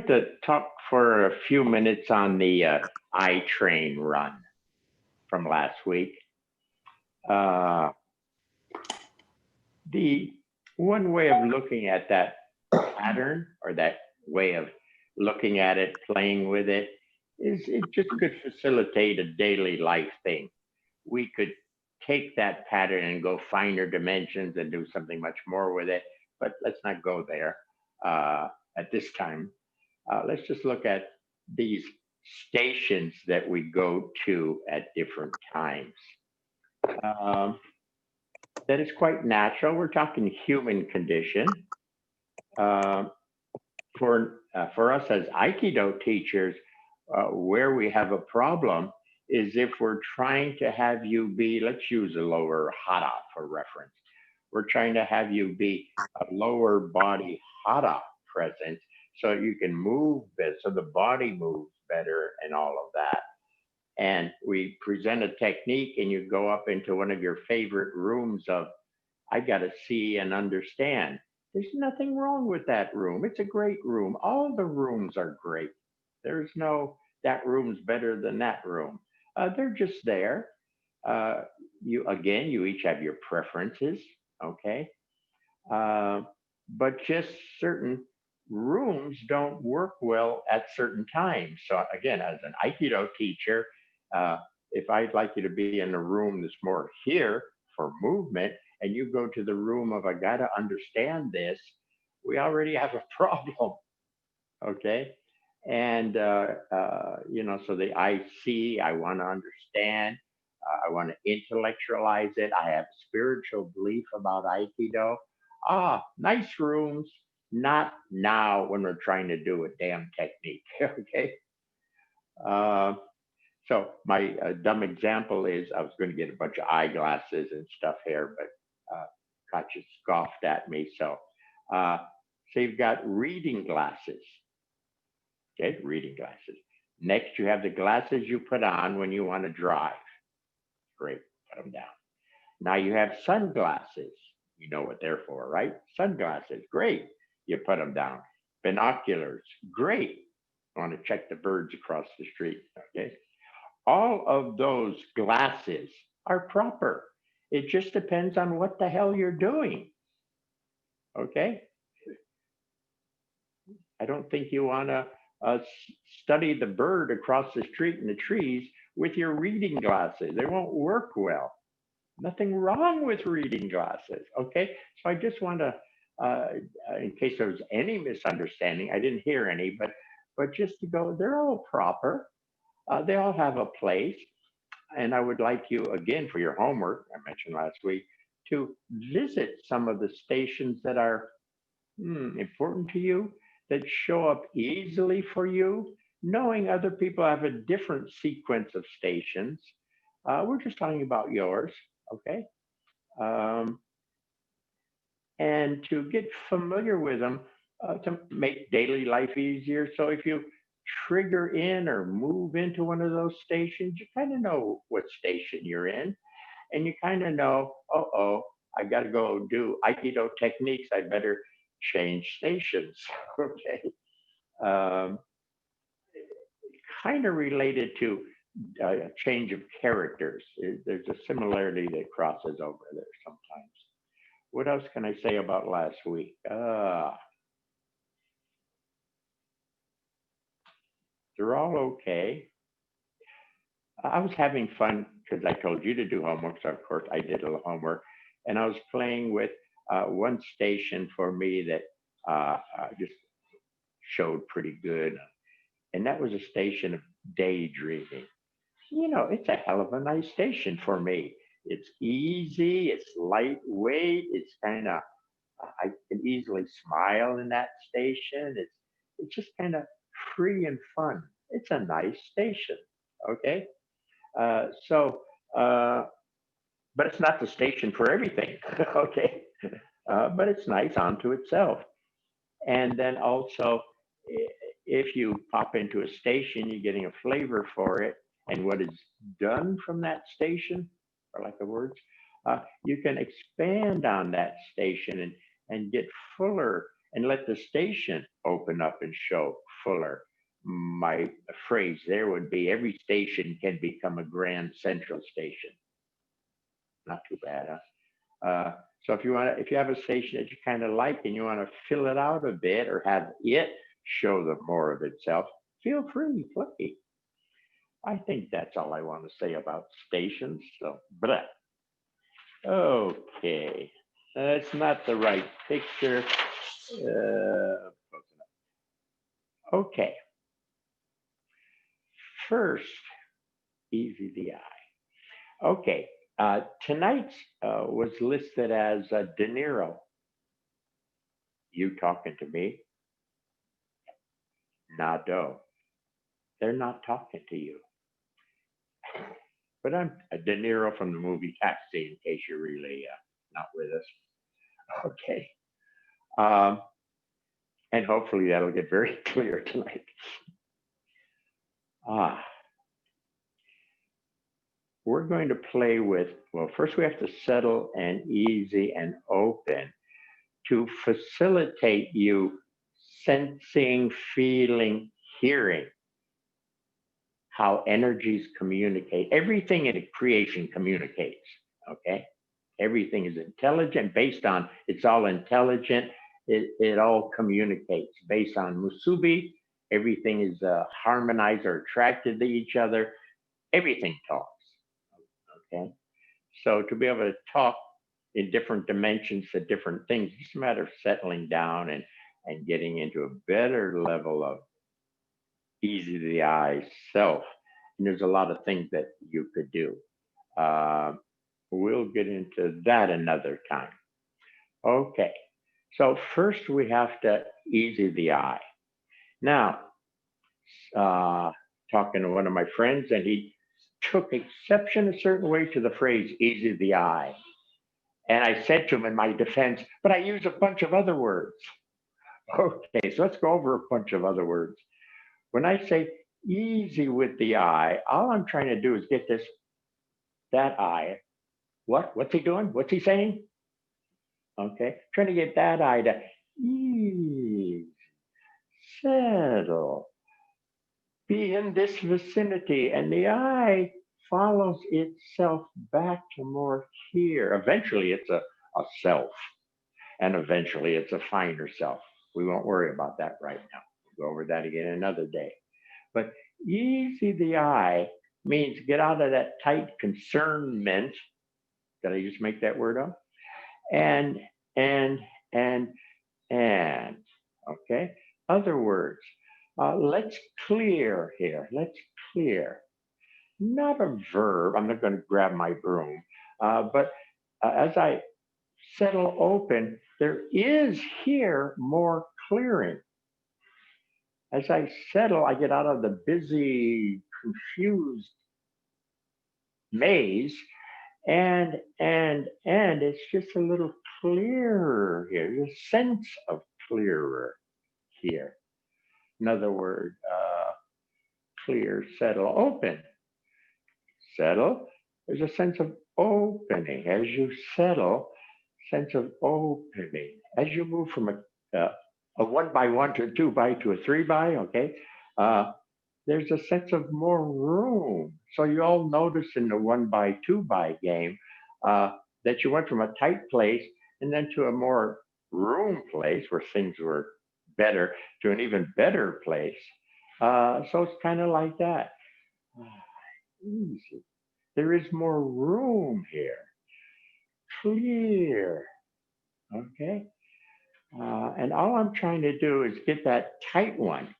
To talk for a few minutes on the I train run from last week. Uh, the one way of looking at that pattern or that way of looking at it, playing with it, is it just could facilitate a daily life thing. We could take that pattern and go finer dimensions and do something much more with it, but let's not go there uh, at this time. Let's just look at these stations that we go to at different times. Um, that is quite natural. We're talking human condition. Uh, for us as Aikido teachers, where we have a problem is if we're trying to have you be, let's use a lower hara for reference. We're trying to have you be a lower body hara present so you can move better, so the body moves better and all of that. And we present a technique and you go up into one of your favorite rooms of, I got to see and understand. There's nothing wrong with that room. It's a great room. All the rooms are great. There's no, that room's better than that room. They're just there. Uh, you each have your preferences, okay? Uh, but just certain rooms don't work well at certain times. So again, as an Aikido teacher, if I'd like you to be in a room that's more here for movement, and you go to the room of I gotta understand this, we already have a problem, okay? And so the I see, I want to understand, I want to intellectualize it. I have spiritual belief about Aikido. Ah, nice rooms, not now when we're trying to do a damn technique, okay? Uh, so my dumb example is I was going to get a bunch of eyeglasses and stuff here, but Katja scoffed at me. Uh, so you've got reading glasses. Okay, reading glasses. Next, you have the glasses you put on when you want to drive. Great, put them down. Now you have sunglasses. You know what they're for, right? Sunglasses. Great. You put them down. Binoculars. Great. I want to check the birds across the street. Okay. All of those glasses are proper. It just depends on what the hell you're doing. Okay. I don't think you want to study the bird across the street in the trees with your reading glasses. They won't work well. Nothing wrong with reading glasses. Okay. So I just want to, uh, in case there was any misunderstanding, I didn't hear any, but just to go, they're all proper. They all have a place. And I would like you, again, for your homework, I mentioned last week, to visit some of the stations that are important to you, that show up easily for you, knowing other people have a different sequence of stations. We're just talking about yours, okay? Um, and to get familiar with them to make daily life easier. So if you trigger in or move into one of those stations, you kind of know what station you're in, and you kind of know, oh, I got to go do Aikido techniques. I better change stations. Okay. Um, kind of related to change of characters. There's a similarity that crosses over there sometimes. What else can I say about last week? They're all okay. I was having fun because I told you to do homework, so of course I did a little homework, and I was playing with one station for me that just showed pretty good, and that was a station of daydreaming. It's a hell of a nice station for me. It's easy, it's lightweight, it's kind of, I can easily smile in that station. It's just kind of free and fun. It's a nice station. Okay. So, but it's not the station for everything. Okay. But it's nice onto itself. And then also, if you pop into a station, you're getting a flavor for it and what is done from that station, or like the words, you can expand on that station and get fuller and let the station open up and show fuller. My phrase there would be every station can become a grand central station. Not too bad, huh? So if you have a station that you kind of like and you want to fill it out a bit or have it show the more of itself, feel free, play. I think that's all I want to say about stations. So, but okay, that's not the right picture. Okay, first, easy the eye. Okay, tonight's was listed as De Niro. You talking to me? Nadeau. They're not talking to you. But I'm De Niro from the movie Taxi, in case you're really not with us. Okay. Um, and hopefully that'll get very clear tonight. Ah, we're going to play with, well, first we have to settle and easy and open to facilitate you sensing, feeling, hearing how energies communicate. Everything in creation communicates, okay? Everything is intelligent based on, it's all intelligent. It all communicates based on Musubi. Everything is harmonized or attracted to each other. Everything talks, okay? So to be able to talk in different dimensions to different things, it's a matter of settling down and getting into a better level of easy to the eye self. And there's a lot of things that you could do. Uh, we'll get into that another time. Okay. So first we have to easy the eye. Now, talking to one of my friends, and he took exception a certain way to the phrase easy the eye. And I said to him in my defense, but I use a bunch of other words. Okay, so let's go over a bunch of other words. When I say easy with the eye, all I'm trying to do is get that eye. What's he doing? What's he saying? Okay, trying to get that eye to ease, settle, be in this vicinity, and the eye follows itself back to more here. Eventually, it's a self, and eventually, it's a finer self. We won't worry about that right now. We'll go over that again another day. But easy the eye means get out of that tight concernment. Did I just make that word up? And, and, and, and. Okay. Other words, let's clear here. Let's clear. Not a verb. I'm not going to grab my broom. But as I settle open, there is here more clearing. As I settle, I get out of the busy, confused maze, and it's just a little clearer here. There's a sense of clearer here. Another word, clear, settle, open. Settle, there's a sense of opening. As you settle, sense of opening. As you move from a 1 by 1 to a 2 by to a 3 by, okay, there's a sense of more room. So you all notice in the 1 by 2 by game that you went from a tight place and then to a more room place where things were better to an even better place. So it's kind of like that. Easy. There is more room here. Clear. Okay. And all I'm trying to do is get that tight one,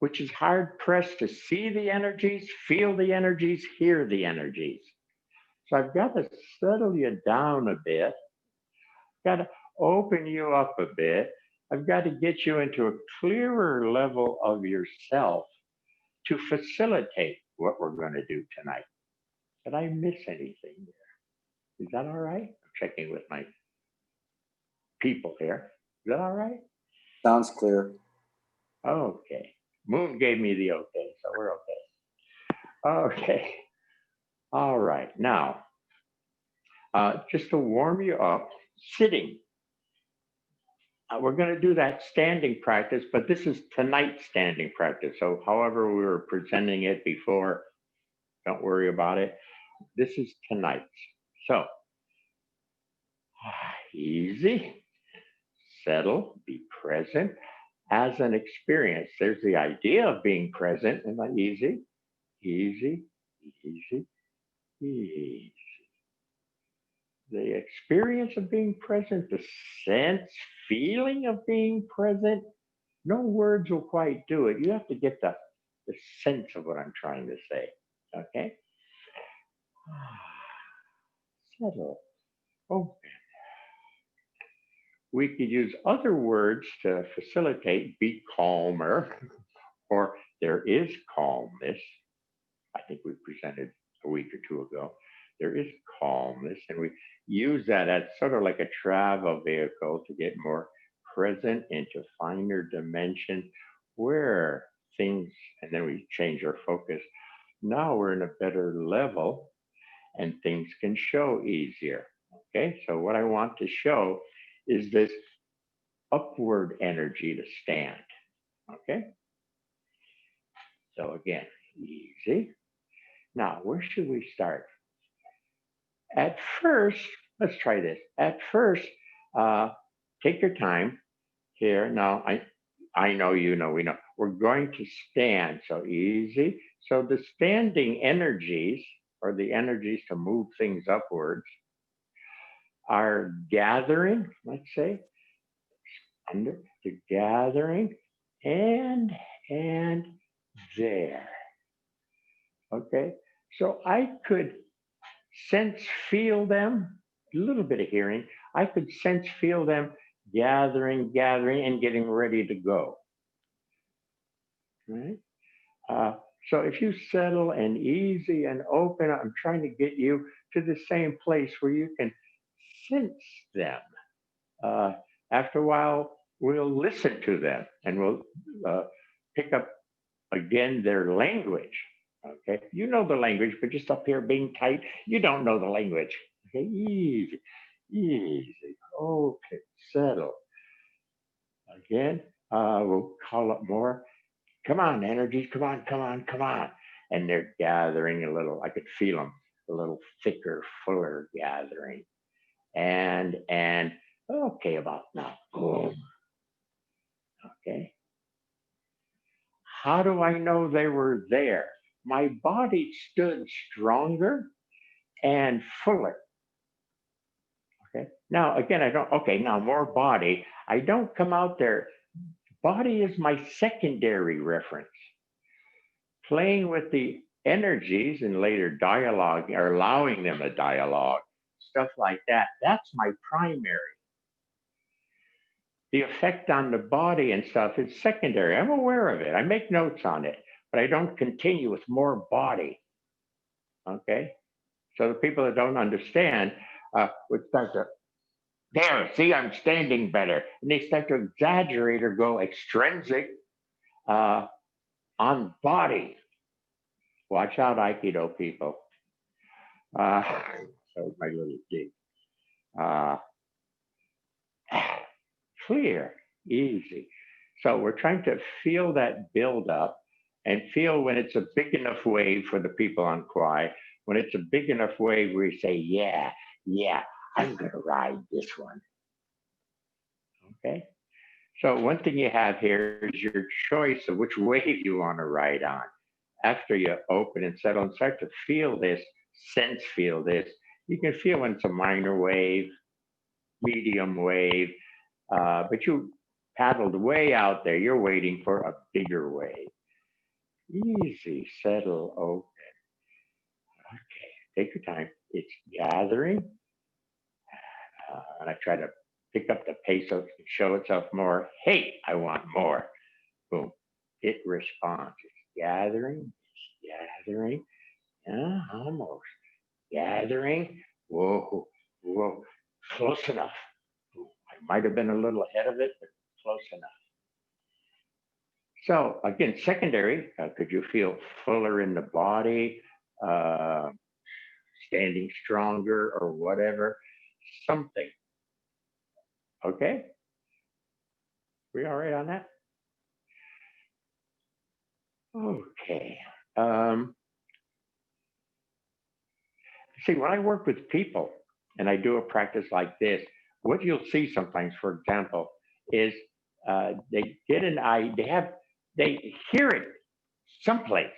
which is hard pressed to see the energies, feel the energies, hear the energies. So I've got to settle you down a bit, got to open you up a bit. I've got to get you into a clearer level of yourself to facilitate what we're going to do tonight. Did I miss anything there? Is that all right? I'm checking with my people here. Is that all right? Sounds clear. Okay. Moon gave me the okay, so we're okay. Okay. All right. Now, just to warm you up, sitting. we're going to do that standing practice, but this is tonight's standing practice. So, however we were presenting it before, don't worry about it. This is tonight's. So, easy, settle, be present as an experience. There's the idea of being present, and like easy, easy, easy, easy. The experience of being present, the sense, feeling of being present. No words will quite do it. You have to get the sense of what I'm trying to say. Okay? Settle. Oh, we could use other words to facilitate be calmer, or there is calmness. I think we presented a week or two ago. There is calmness, and we use that as sort of like a travel vehicle to get more present into finer dimension where things, and then we change our focus. Now we're in a better level and things can show easier. Okay, so what I want to show is this upward energy to stand. Okay, so again, easy. Now, where should we start? At first, let's try this. At first, uh, take your time here. Now, I know you know we know. We're going to stand. So easy. So the standing energies, or the energies to move things upwards, are gathering. Let's say under the gathering, and and there. Okay. So I could sense feel them, a little bit of hearing. I could sense feel them gathering, gathering, and getting ready to go. Right. Uh, so if you settle and easy and open, I'm trying to get you to the same place where you can sense them. Uh, After a while, we'll listen to them and we'll uh, pick up again their language. Okay, you know the language, but just up here being tight, you don't know the language. Okay, easy, easy. Okay, settle. Again, we'll call up more. Come on, energies, come on, come on, come on. And they're gathering a little. I could feel them a little thicker, fuller gathering. And okay, about now. Boom. Okay. How do I know they were there? My body stood stronger and fuller. Okay. Now, again, I don't, okay, now more body. I don't come out there. Body is my secondary reference. Playing with the energies in later dialogue or allowing them a dialogue, stuff like that, that's my primary. The effect on the body and stuff is secondary. I'm aware of it. I make notes on it, but I don't continue with more body. Okay. So the people that don't understand would start to, there, see, I'm standing better. And they start to exaggerate or go extrinsic uh, on body. Watch out, Aikido people. Uh, that was my little dig. Uh, Clear, easy. So we're trying to feel that build up and feel when it's a big enough wave for the people on Kwai, when it's a big enough wave where you say, yeah, yeah, I'm going to ride this one. Okay. So one thing you have here is your choice of which wave you want to ride on. After you open and settle and start to feel this, sense feel this, you can feel when it's a minor wave, medium wave, but you paddled way out there. You're waiting for a bigger wave. Easy, settle, open. Okay, take your time. It's gathering. And I try to pick up the pace so it can show itself more. Hey, I want more. Boom. It responds. It's gathering. It's gathering. Almost. Gathering. Whoa, whoa. Close enough. I might have been a little ahead of it, but close enough. So again, secondary, could you feel fuller in the body, uh, standing stronger or whatever? Something. Okay. We all right on that? Okay. Um, See, when I work with people and I do a practice like this, what you'll see sometimes, for example, is they get an eye, they hear it someplace,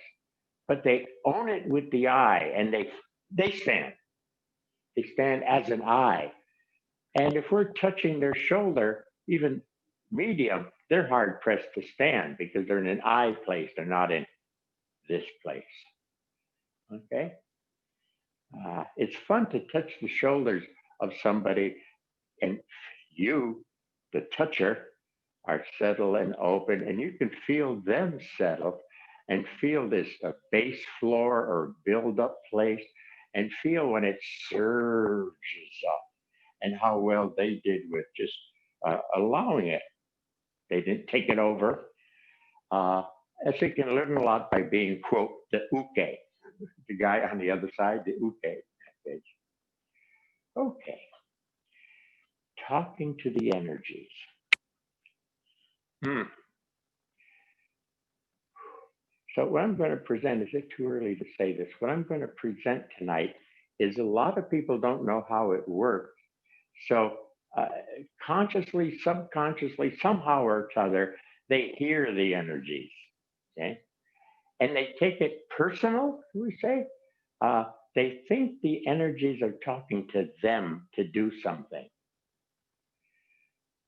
but they own it with the eye, and they stand. They stand as an eye, and if we're touching their shoulder, even medium, they're hard pressed to stand because they're in an eye place. They're not in this place. Okay. It's fun to touch the shoulders of somebody, and you, the toucher, are settled and open, and you can feel them settle and feel this base floor or build up place, and feel when it surges up and how well they did with just allowing it. They didn't take it over. Uh, I think you can learn a lot by being, quote, the uke, the guy on the other side, the uke. Okay, talking to the energies. Hmm. So, what I'm going to present, is it too early to say this? What I'm going to present tonight is a lot of people don't know how it works. So, uh, consciously, subconsciously, somehow or other, they hear the energies, okay? And they take it personal, we say. Uh, they think the energies are talking to them to do something.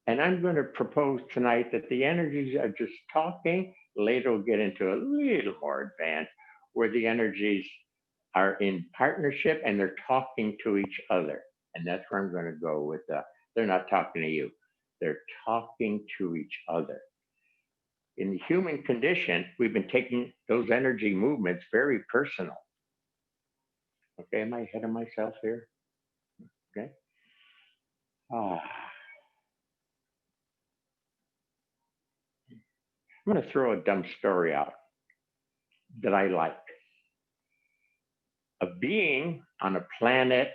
And I'm going to propose tonight that the energies are just talking. Later, we'll get into a little more advanced, where the energies are in partnership and they're talking to each other. And that's where I'm going to go with they're not talking to you, they're talking to each other. In the human condition, we've been taking those energy movements very personal. Okay, am I ahead of myself here? Okay. Ah, I'm going to throw a dumb story out that I like. A being on a planet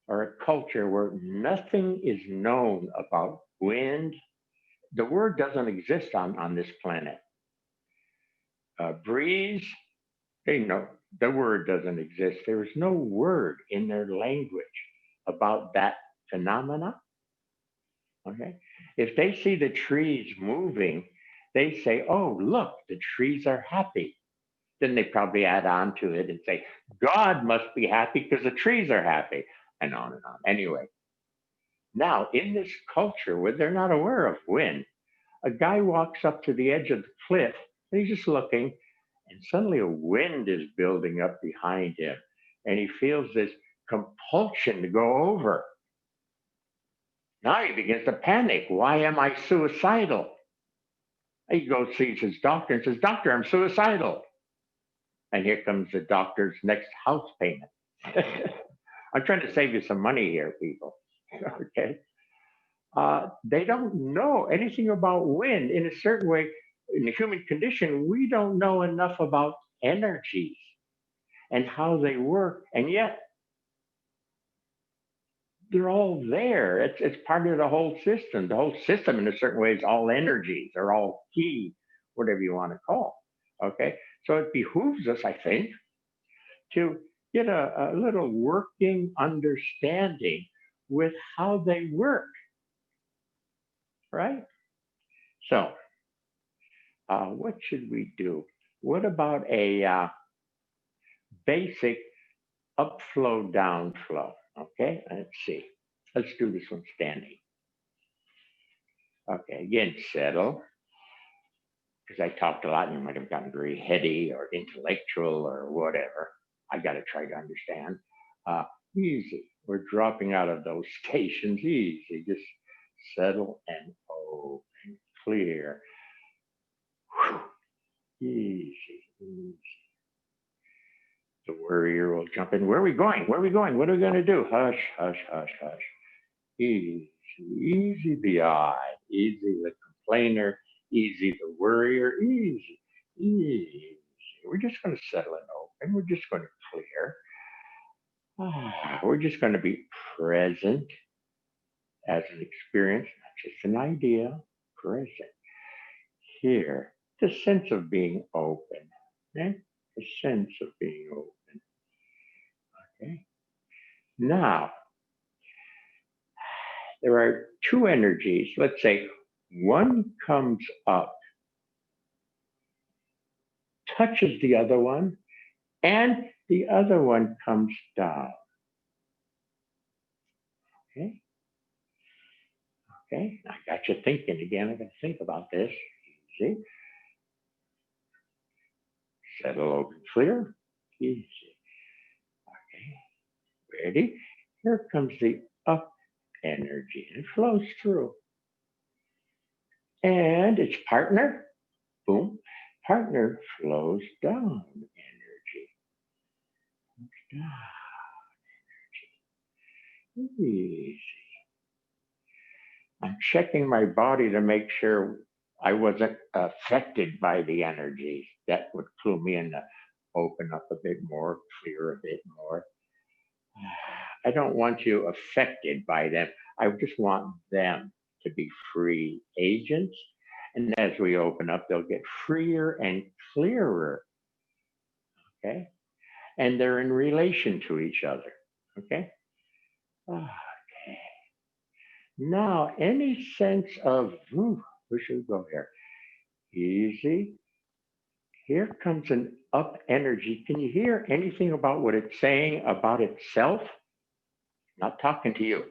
or a culture where nothing is known about wind, the word doesn't exist on this planet. Breeze, they know the word doesn't exist. There is no word in their language about that phenomena. Okay. If they see the trees moving, they say, oh, look, the trees are happy. Then they probably add on to it and say, God must be happy because the trees are happy, and on and on. Anyway, now in this culture where they're not aware of wind, a guy walks up to the edge of the cliff and he's just looking, and suddenly a wind is building up behind him, and he feels this compulsion to go over. Now he begins to panic. Why am I suicidal? He goes, sees his doctor and says, Doctor, I'm suicidal. And here comes the doctor's next house payment. I'm trying to save you some money here, people. Okay. They don't know anything about wind in a certain way. In the human condition, we don't know enough about energies and how they work. And yet, they're all there. It's part of the whole system. The whole system, in a certain way, is all energies or all key, whatever you want to call. Okay. So it behooves us, I think, to get a little working understanding with how they work, right? So, what should we do? What about a basic upflow, downflow? Okay, let's see. Let's do this one standing. Okay, again, settle, because I talked a lot and you might have gotten very heady or intellectual or whatever. I got to try to understand. Uh, Easy. We're dropping out of those stations easy. Just settle and open, clear. Whew. Easy, easy. The worrier will jump in. Where are we going? Where are we going? What are we going to do? Hush, hush, hush, hush. Easy, easy the I, easy the complainer, easy the worrier, easy, easy. We're just going to settle and open. We're just going to clear. We're just going to be present as an experience, not just an idea. present. Here, the sense of being open. Okay? The sense of being open. Okay. Now, there are two energies. Let's say one comes up, touches the other one, and the other one comes down. Okay. Okay. I got you thinking again. I got to think about this. See? Settle, open, clear. Easy. Okay. Ready? Here comes the up energy. It flows through. And its partner, boom, partner flows down energy. Down energy. Easy. I'm checking my body to make sure I wasn't affected by the energies. That would clue me in to open up a bit more, clear a bit more. I don't want you affected by them. I just want them to be free agents. And as we open up, they'll get freer and clearer. Okay. And they're in relation to each other. Okay. Okay. Now, any sense of, where should we go here? Easy. Here comes an up energy. Can you hear anything about what it's saying about itself? Not talking to you.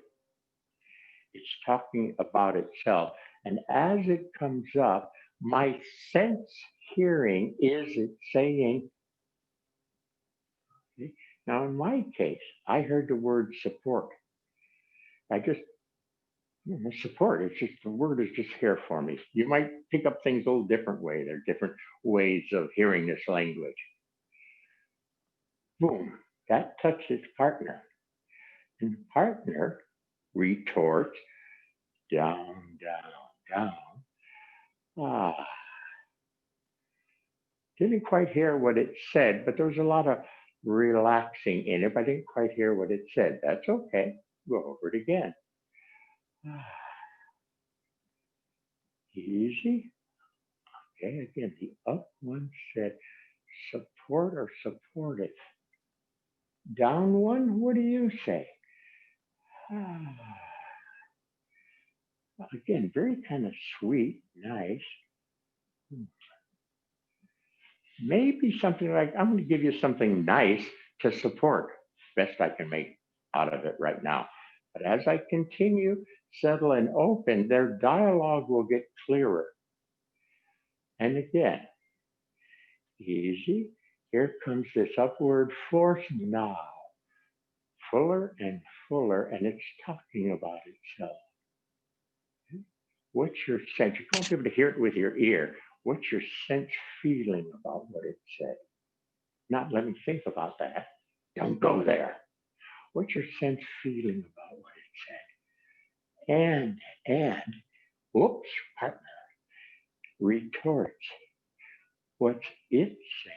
It's talking about itself. And as it comes up, my sense hearing is it saying, okay. Now in my case, I heard the word support. I just, support, it's just, the word is just here for me. You might pick up things a little different way. There are different ways of hearing this language. Boom, that touched its partner. And the partner retorts, down, down, down. Didn't quite hear what it said, but there was a lot of relaxing in it. But I didn't quite hear what it said. That's okay. Go over it again. Easy. Okay, again, the up one said support or supportive. Down one, what do you say? Again, very kind of sweet, nice. Maybe something like, I'm going to give you something nice to support. Best I can make out of it right now. But as I continue, settle and open, their dialogue will get clearer. And again, easy. Here comes this upward force now. Fuller and fuller, and it's talking about itself. What's your sense? You won't be able to hear it with your ear. What's your sense feeling about what it said? Not let me think about that. Don't go there. What's your sense feeling about what it said? And, whoops, partner retorts. What's it saying?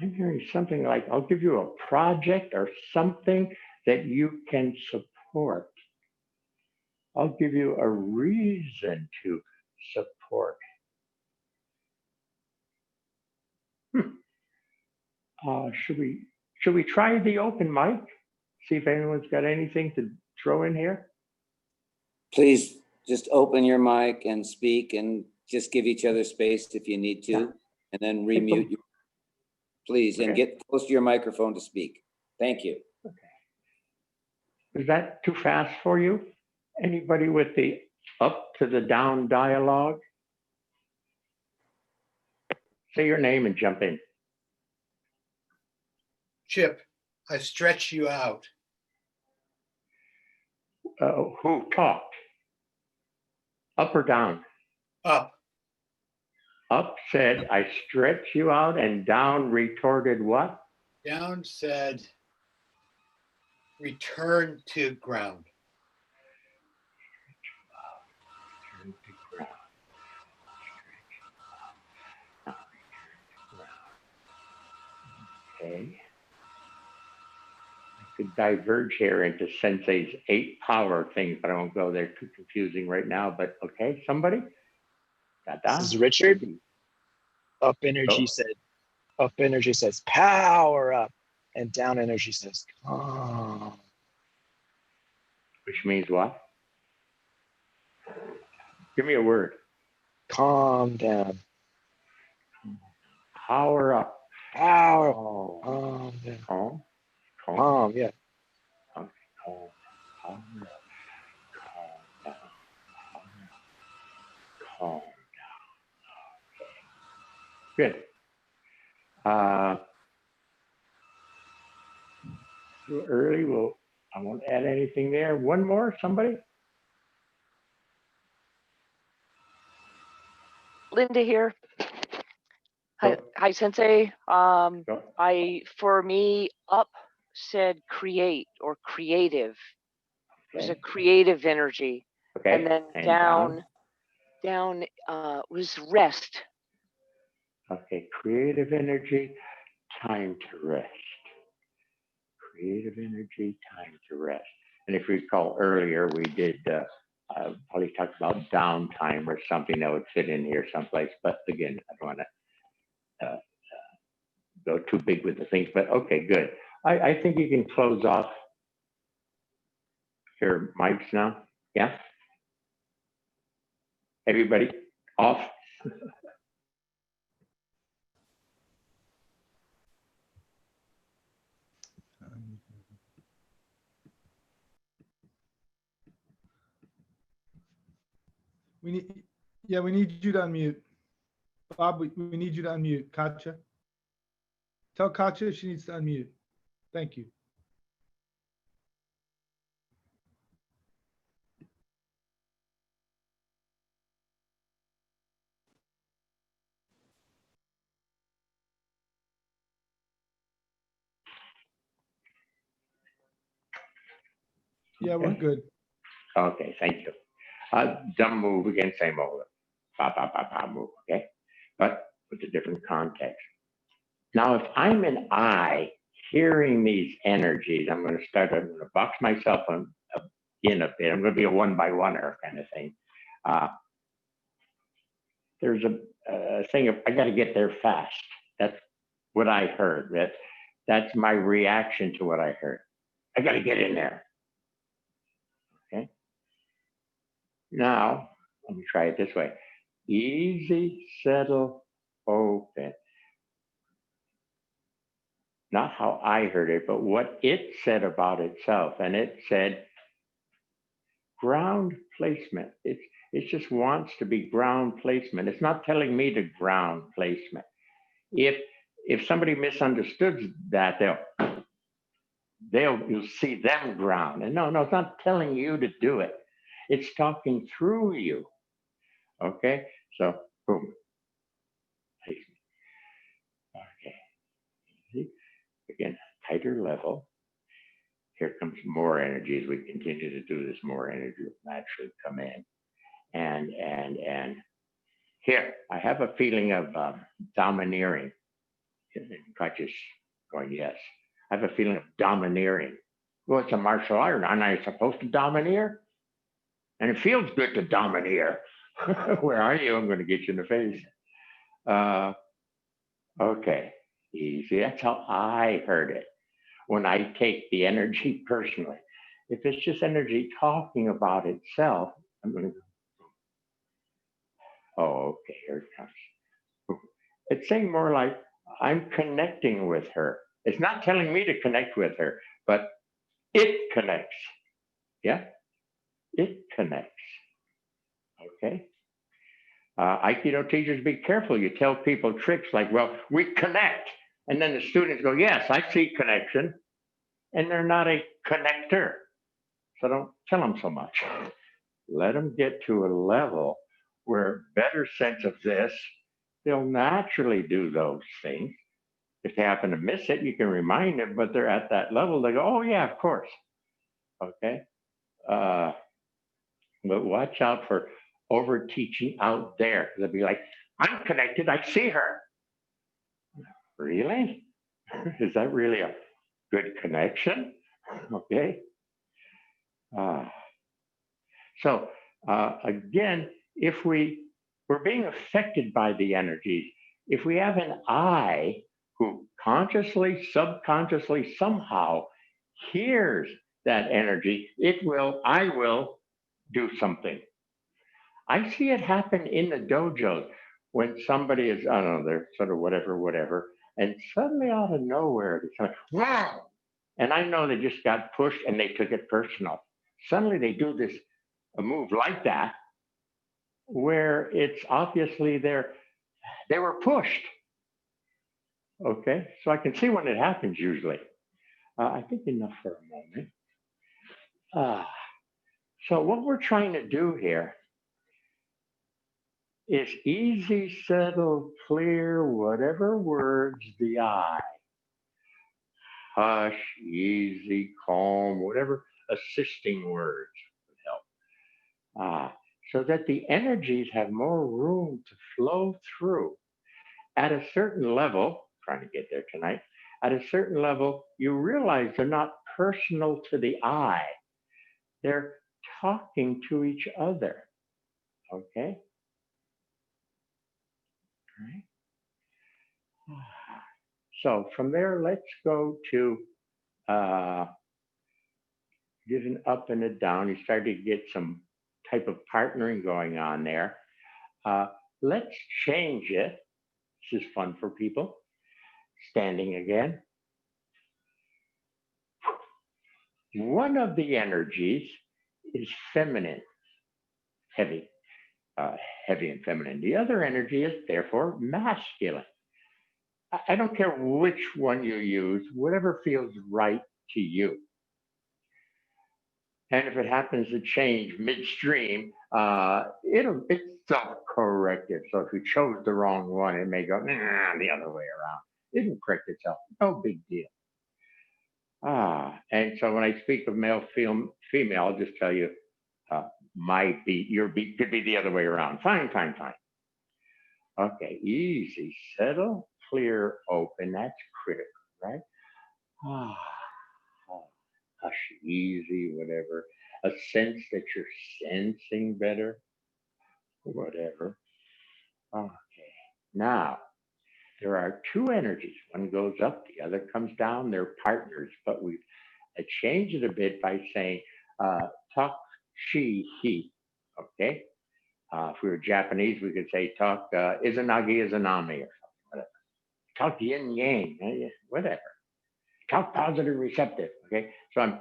I'm hearing something like, I'll give you a project or something that you can support. I'll give you a reason to support. Should we try the open mic? See if anyone's got anything to throw in here? Please just open your mic and speak, and just give each other space if you need to, and then remute you. Please, and get close to your microphone to speak. Thank you. Okay. Is that too fast for you? Anybody with the up to the down dialogue? Say your name and jump in. Chip, I stretch you out. Who talked? Up or down? Up. Up said, I stretch you out, and down retorted what? Down said, return to ground. Return to ground. Okay. I could diverge here into Sensei's 8 power things, but I won't go there. Too confusing right now. But okay, somebody? This is Richard. Up energy says power up, and down energy says calm. Which means what? Give me a word. Calm down. Power up. Power. Oh. Calm down. Calm. Calm. Calm, yeah. Okay. Calm. Power up. Calm down. Power up. Calm down. Good. Too early. I won't add anything there. One more, somebody? Linda here. Hi, Go. hi, Sensei. Go. For me, up said create or creative. It was a Okay. creative energy. Okay. And then down was rest. Okay. Creative energy, time to rest. Creative energy, time to rest. And if you recall earlier, we did probably talk about downtime or something that would fit in here someplace. But again, I don't want to go too big with the things. But okay, good. I think you can close off your mics now. Yeah. Everybody off. We need you to unmute. Bob, we need you to unmute. Katja. Tell Katja she needs to unmute. Thank you. Yeah, we're Okay. good. Okay, thank you. Dumb move again, same old. Ba, ba, ba, ba, move, okay? But with a different context. Now, if I'm an I hearing these energies, I'm going to box myself in a bit. I'm going to be a one-by-oneer kind of thing. There's a thing of, I got to get there fast. That's what I heard. That's my reaction to what I heard. I got to get in there. Okay. Now, let me try it this way. Easy, settle, open. Not how I heard it, but what it said about itself. And it said ground placement. It just wants to be ground placement. It's not telling me to ground placement. If somebody misunderstood that, you'll see them ground. And no, it's not telling you to do it. It's talking through you. Okay, so boom. Okay. See? Again, tighter level. Here comes more energy as we continue to do this. More energy will naturally come in, and here I have a feeling of domineering. Conscious going yes. I have a feeling of domineering. Well, it's a martial art. Aren't I supposed to domineer? And it feels good to domineer. Where are you? I'm going to get you in the face. Okay, easy. That's how I heard it. When I take the energy personally, if it's just energy talking about itself, I'm going to go. Oh, okay, here it comes. It's saying more like I'm connecting with her. It's not telling me to connect with her, but it connects. Yeah, it connects. Okay. Aikido teachers, be careful. You tell people tricks like, well, we connect. And then the students go, yes, I see connection. And they're not a connector. So don't tell them so much. Let them get to a level where better sense of this, they'll naturally do those things. If they happen to miss it, you can remind them, but they're at that level. They go, oh yeah, of course. Okay. But watch out for over teaching out there. They'll be like, I'm connected. I see her. Really? Is that really a good connection? Okay. Uh, so again, if we're being affected by the energies, if we have an I who consciously, subconsciously, somehow hears that energy, I will do something. I see it happen in the dojos when somebody is, I don't know, they're sort of whatever, and suddenly out of nowhere, they're like, wow. And I know they just got pushed and they took it personal. Suddenly they do this, a move like that, where it's obviously they were pushed. Okay, so I can see when it happens usually. I think enough for a moment. So what we're trying to do here is easy, settle, clear, whatever words the I. Hush, easy, calm, whatever assisting words would help. So that the energies have more room to flow through. At a certain level, trying to get there tonight, at a certain level, you realize they're not personal to the I. They're talking to each other. Okay? All right. So from there, let's go to get an up and a down. You start to get some type of partnering going on there. Let's change it. This is fun for people. Standing again. One of the energies is feminine, heavy, heavy and feminine. The other energy is therefore masculine. I don't care which one you use, whatever feels right to you. And if it happens to change midstream, it's self-corrective. So if you chose the wrong one, it may go the other way around. It'll correct itself. No big deal. And so when I speak of male, female, I'll just tell you, my beat, your beat could be the other way around. Fine. Okay, easy, settle, clear, open. That's critical, right? Hush, easy, whatever. A sense that you're sensing better, whatever. Okay, now there are two energies. One goes up, the other comes down. They're partners, but we've changed it a bit by saying talk, she, he. Okay? If we were Japanese, we could say talk izanagi, izanami, or something, whatever. Talk yin yang, whatever. Talk positive, receptive. Okay? So I'm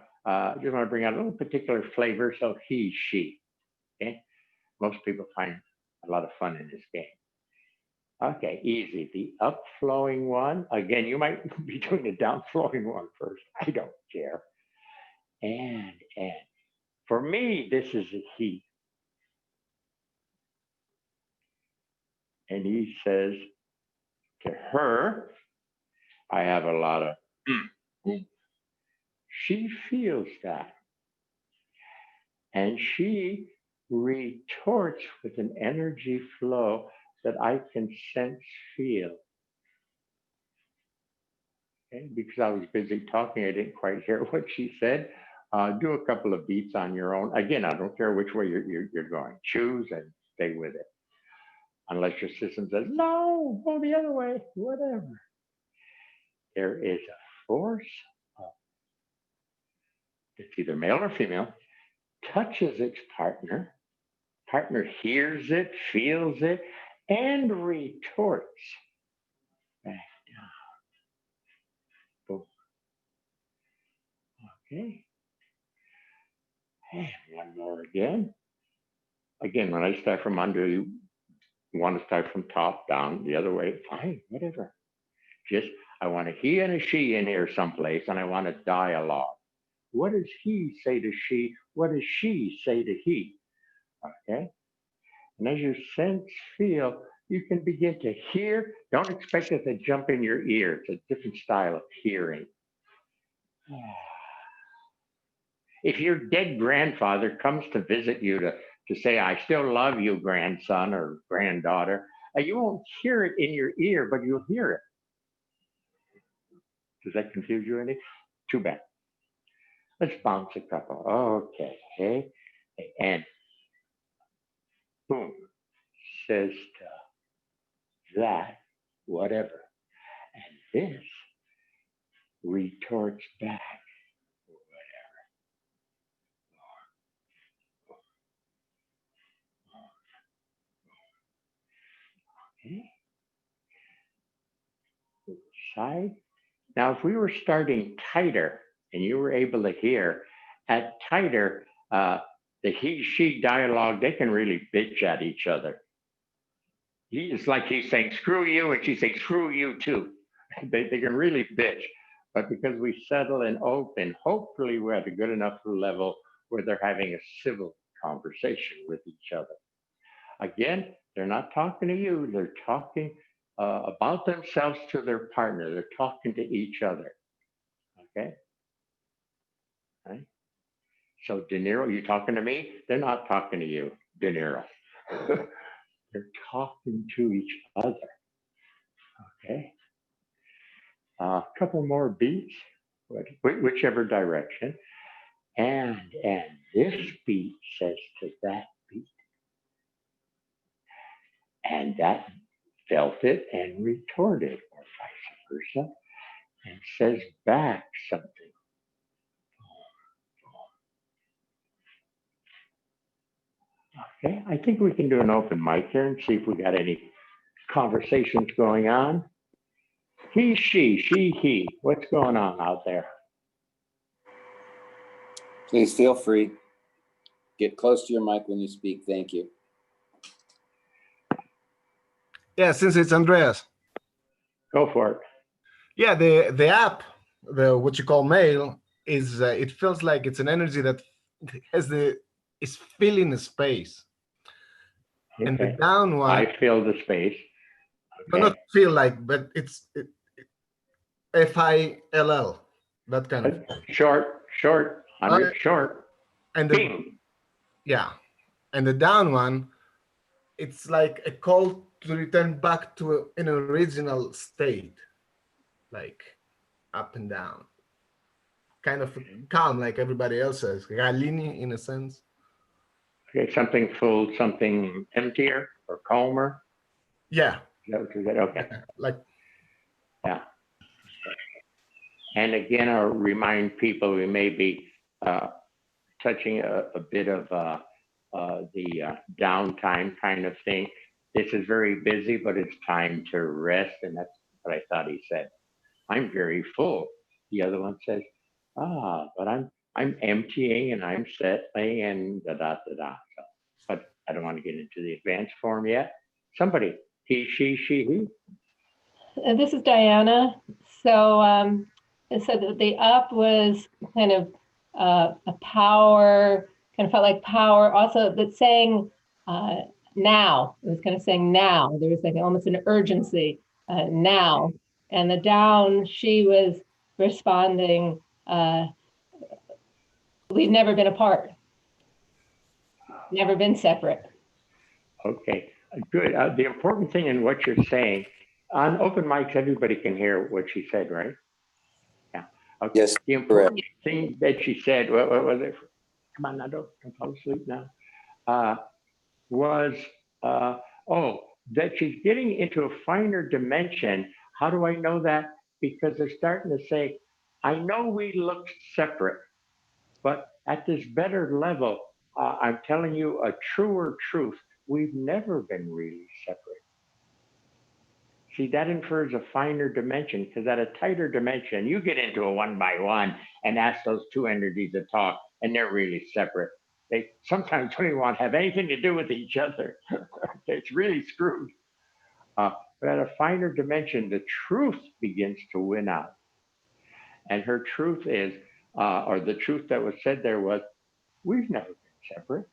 just want to bring out a little particular flavor. So he, she. Okay? Most people find a lot of fun in this game. Okay, easy. The upflowing one, again, you might be doing the downflowing one first. I don't care. And for me, this is a he. And he says to her, I have a lot of, she feels that. And she retorts with an energy flow that I can sense, feel. Okay? Because I was busy talking, I didn't quite hear what she said. Do a couple of beats on your own. Again, I don't care which way you're going. Choose and stay with it. Unless your system says, no, go the other way, whatever. There is a force that's either male or female, touches its partner hears it, feels it, and retorts back down. Boom. Okay. And one more again. Again, when I start from under, you want to start from top down, the other way, fine, whatever. Just, I want a he and a she in here someplace, and I want a dialogue. What does he say to she? What does she say to he? Okay? And as you sense, feel, you can begin to hear. Don't expect it to jump in your ear. It's a different style of hearing. If your dead grandfather comes to visit you to say, I still love you, grandson or granddaughter, you won't hear it in your ear, but you'll hear it. Does that confuse you any? Too bad. Let's bounce a couple. Okay. Hey. And boom. Says to that, whatever. And this retorts back. Okay. Side. Now, if we were starting tighter and you were able to hear at tighter, the he she dialogue, they can really bitch at each other. It's like he's saying, screw you, and she's saying, screw you too. They can really bitch. But because we settle and open, hopefully we're at a good enough level where they're having a civil conversation with each other. Again, they're not talking to you, they're talking about themselves to their partner. They're talking to each other. Okay? Right? So, De Niro, you talking to me? They're not talking to you, De Niro. They're talking to each other. Okay? A couple more beats, whichever direction. And this beat says to that beat. And that felt it and retorted, or vice versa, and says back something. Okay, I think we can do an open mic here and see if we got any conversations going on. He, she, he. What's going on out there? Please feel free. Get close to your mic when you speak. Thank you. Yeah, since it's Andreas. Go for it. Yeah, the app, the what you call mail, is it feels like it's an energy that is filling the space. Okay. And the down one, I fill the space. okay. Not feel like, but it's FILL, that kind of. Short, short. And the, yeah, and the down one, it's like a call to return back to an original state, like up and down, kind of calm, like everybody else says, Galini in a sense. Okay, something full, something emptier or calmer. Yeah. Okay. Like. Yeah. And again, I'll remind people we may be touching a bit of the downtime kind of thing. This is very busy, but it's time to rest. And that's what I thought he said. I'm very full. The other one says, but I'm emptying and I'm settling and da. So, but I don't want to get into the advanced form yet. Somebody, he, she, he. This is Diana. So the up was kind of a power, kind of felt like power. Also, but saying now, it was kind of saying now. There was like almost an urgency now. And the down, she was responding, we've never been apart, never been separate. Okay, good. The important thing in what you're saying, on open mics, everybody can hear what she said, right? Yeah. Okay. Yes. The important thing that she said, what was it? Come on, Nadeau, don't fall asleep now. Was, that she's getting into a finer dimension. How do I know that? Because they're starting to say, I know we look separate, but at this better level, I'm telling you a truer truth. We've never been really separate. See, that infers a finer dimension, because at a tighter dimension, you get into a one by one and ask those two energies to talk, and they're really separate. They sometimes don't even want to have anything to do with each other. It's really screwed. But at a finer dimension, the truth begins to win out. And her truth is, or the truth that was said there was, we've never been separate.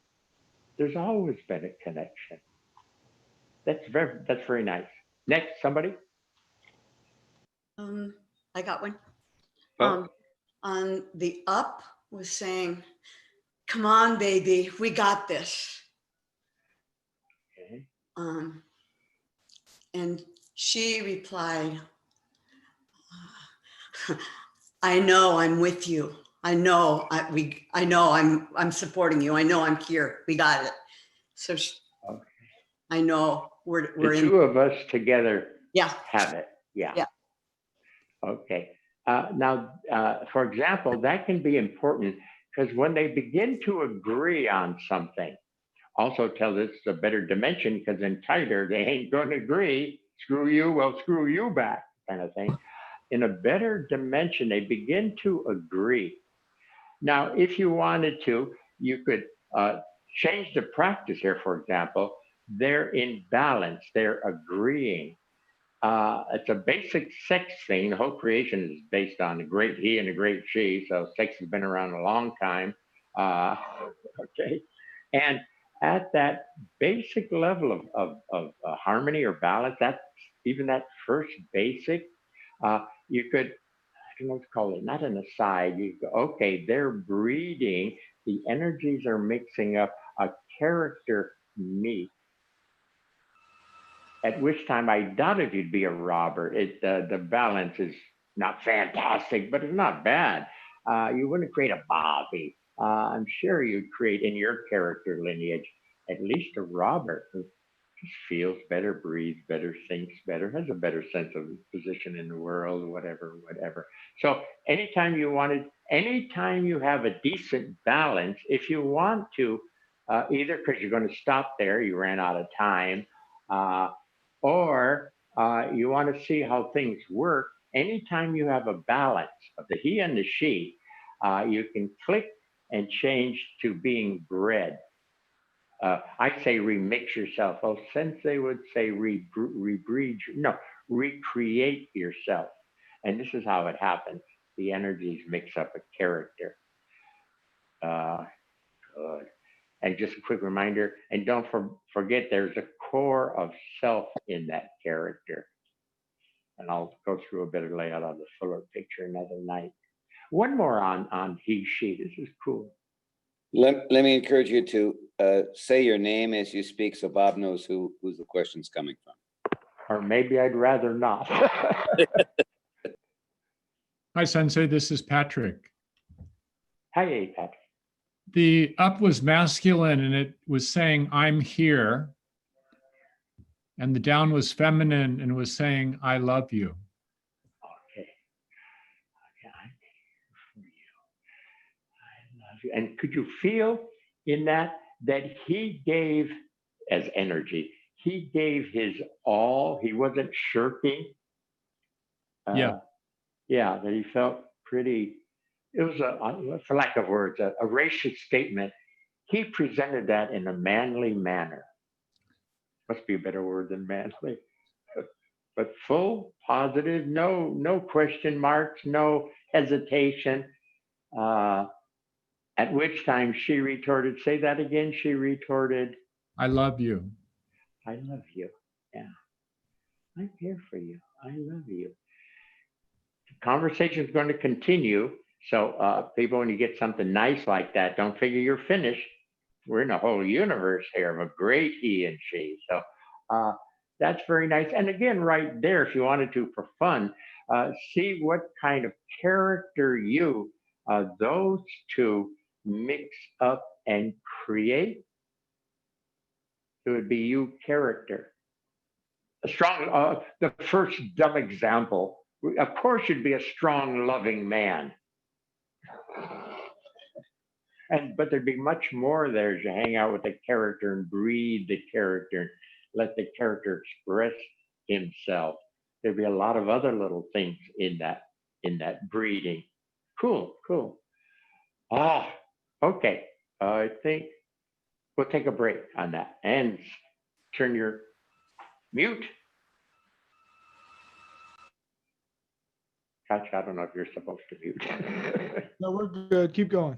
There's always been a connection. That's very nice. Next, somebody. I got one. Oh. On the up was saying, come on, baby, we got this. Okay. And she replied, I know I'm with you. I know I know I'm supporting you. I know I'm here. We got it. So Okay. I know we're The in. two of us together Yeah. have it. Yeah. Yeah. Okay. Now, for example, that can be important because when they begin to agree on something, also tell this is a better dimension because in tighter, they ain't going to agree. Screw you, well, screw you back, kind of thing. In a better dimension, they begin to agree. Now, if you wanted to, you could change the practice here, for example. They're in balance, they're agreeing. It's a basic sex thing. The whole creation is based on a great he and a great she. So sex has been around a long time. Okay. And at that basic level of harmony or balance, that even that first basic, you could, I don't know what to call it, not an aside. You go, okay, they're breeding, the energies are mixing up, a character meet. At which time I doubt if you'd be a robber. The balance is not fantastic, but it's not bad. You wouldn't create a Bobby. I'm sure you'd create in your character lineage at least a Robert who just feels better, breathes better, thinks better, has a better sense of position in the world, whatever. So anytime you have a decent balance, if you want to, either because you're going to stop there, you ran out of time, or you want to see how things work, anytime you have a balance of the he and the she, you can click and change to being bred. I say remix yourself. Oh, Sensei would say rebreed, no, recreate yourself. And this is how it happens. The energies mix up a character. Good. And just a quick reminder, and don't forget there's a core of self in that character. And I'll go through a better layout of the fuller picture another night. One more on he, she. This is cool. Let me encourage you to say your name as you speak so Bob knows who's the question's coming from. Or maybe I'd rather not. Hi, Sensei. This is Patrick. Hi, Patrick. The up was masculine and it was saying, I'm here. And the down was feminine and was saying, I love you. Okay. I'm here for you. I love you. And could you feel in that he gave as energy, he gave his all. He wasn't shirking. Yeah. Yeah, that he felt pretty, it was for lack of words, a racist statement. He presented that in a manly manner. Must be a better word than manly. But full, positive, no question marks, no hesitation. At which time she retorted, say that again. She retorted, I love you. I love you. Yeah. I'm here for you. I love you. The conversation is going to continue. So people, when you get something nice like that, don't figure you're finished. We're in a whole universe here of a great he and she. So that's very nice. And again, right there, if you wanted to for fun, see what kind of character you, those two mix up and create. It would be you character. A strong, the first dumb example, of course, you'd be a strong, loving man. But there'd be much more there as you hang out with the character and breathe the character and let the character express himself. There'd be a lot of other little things in that breeding. Cool. Okay. I think we'll take a break on that and turn your mute. Katja, I don't know if you're supposed to mute. No, we're good. Keep going.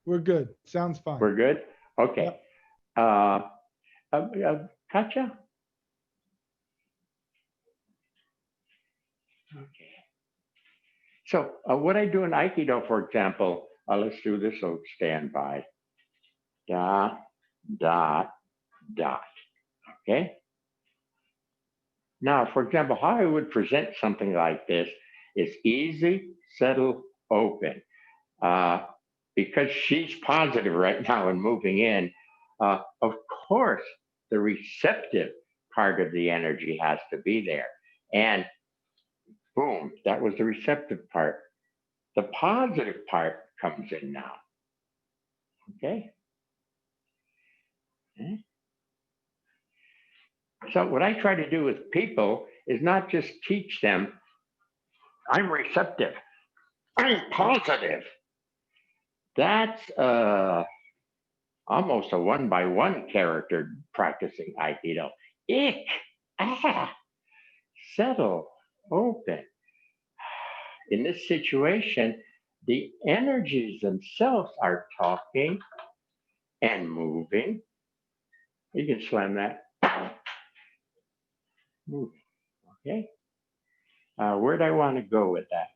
We're good. Sounds fine. We're good? Okay. Yep. Katja? Okay. So what I do in Aikido, for example, let's do this old standby. Dot, dot, dot. Okay? Now, for example, how I would present something like this is easy, settle, open. Because she's positive right now and moving in, of course, the receptive part of the energy has to be there. And boom, that was the receptive part. The positive part comes in now. Okay? So, what I try to do with people is not just teach them, I'm receptive, I'm positive. That's almost a one-by-one character practicing Aikido. Ich, settle, open. In this situation, the energies themselves are talking and moving. You can slam that. Move. Okay. Where'd I want to go with that?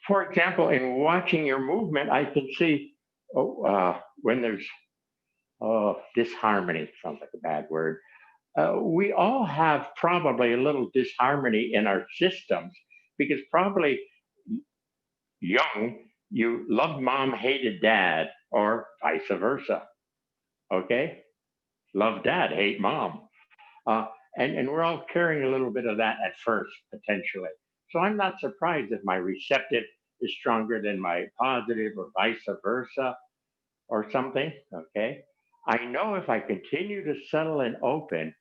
For example, in watching your movement, I can see when there's disharmony, sounds like a bad word. We all have probably a little disharmony in our systems because probably young, you loved mom, hated dad, or vice versa. Okay? Love dad, hate mom. And we're all carrying a little bit of that at first, potentially. So I'm not surprised if my receptive is stronger than my positive or vice versa or something. Okay? I know if I continue to settle and open,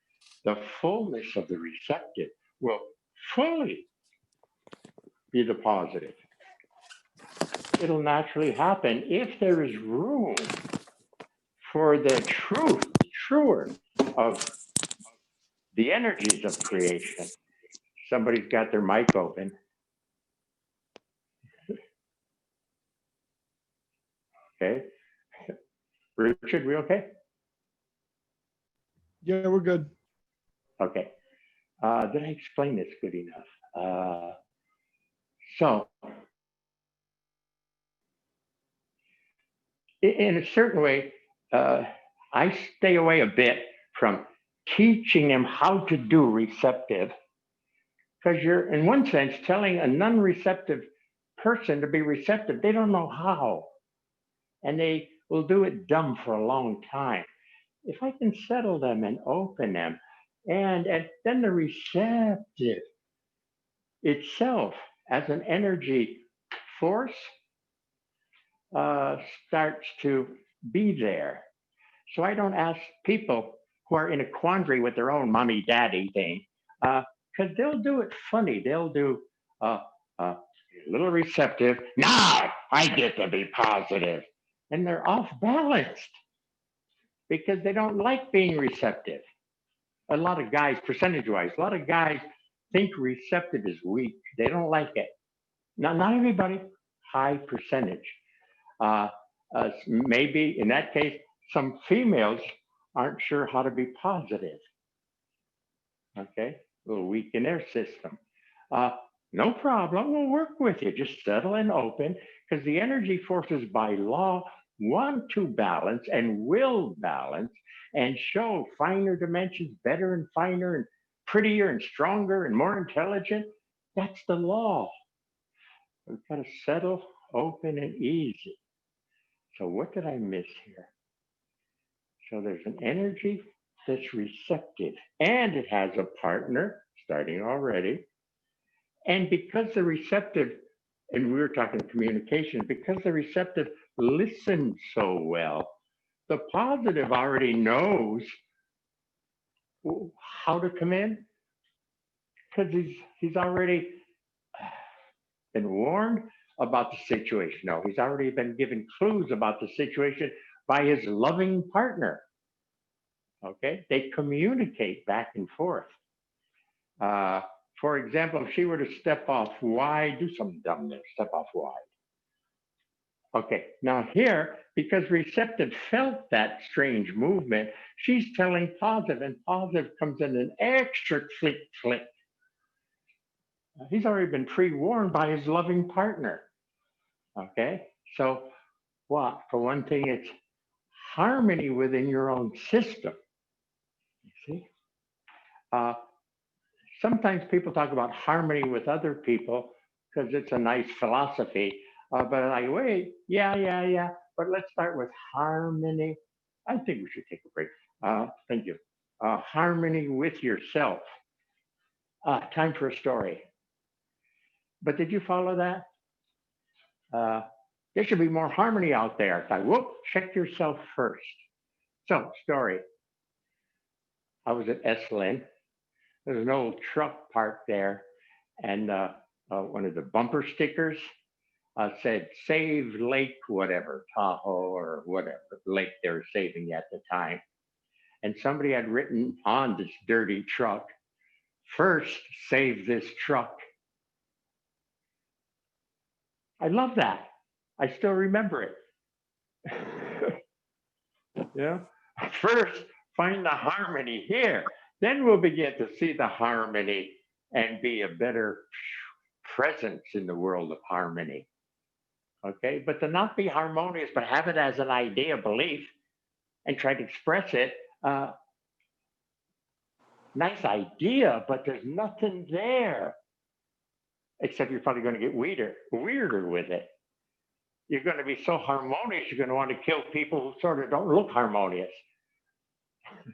the fullness of the receptive will fully be the positive. It'll naturally happen if there is room for the truer of the energies of creation. Somebody's got their mic open. Okay. Richard, we okay? Yeah, we're good. Okay. Did I explain this good enough? So, in a certain way, I stay away a bit from teaching them how to do receptive, because you're, in one sense, telling a non-receptive person to be receptive. They don't know how, and they will do it dumb for a long time. If I can settle them and open them, and then the receptive itself as an energy force starts to be there. So I don't ask people who are in a quandary with their own mommy daddy thing, because they'll do it funny. They'll do a little receptive. Now I get to be positive, and they're off balanced because they don't like being receptive. A lot of guys, percentage-wise, a lot of guys think receptive is weak. They don't like it. Not everybody, high percentage. Maybe in that case, some females aren't sure how to be positive. Okay, a little weak in their system. No problem, we'll work with you. Just settle and open, because the energy forces by law want to balance and will balance and show finer dimensions, better and finer and prettier and stronger and more intelligent. That's the law. We've got to settle, open, and easy. So what did I miss here? So there's an energy that's receptive, and it has a partner starting already. And because the receptive, and we were talking communication, because the receptive listens so well, the positive already knows how to come in, because he's already been warned about the situation. No, he's already been given clues about the situation by his loving partner. Okay, they communicate back and forth. For example, if she were to step off wide, do some dumbness, step off wide. Okay, now here, because receptive felt that strange movement, she's telling positive, and positive comes in an extra click, click. He's already been pre-warned by his loving partner. Okay, so what? For one thing, it's harmony within your own system. You see? sometimes people talk about harmony with other people because it's a nice philosophy. But like, wait, yeah. But let's start with harmony. I think we should take a break. Thank you. Harmony with yourself. Time for a story. But did you follow that? There should be more harmony out there. It's like, whoop, check yourself first. So, story. I was at Esalen. There's an old truck parked there, and one of the bumper stickers said, "Save Lake, whatever, Tahoe or whatever lake they were saving at the time." And somebody had written on this dirty truck, "First, save this truck." I love that. I still remember it. Yeah. First, find the harmony here. Then we'll begin to see the harmony and be a better presence in the world of harmony. Okay. But to not be harmonious, but have it as an idea, belief, and try to express it. Nice idea, but there's nothing there. Except you're probably going to get weirder with it. You're going to be so harmonious, you're going to want to kill people who sort of don't look harmonious.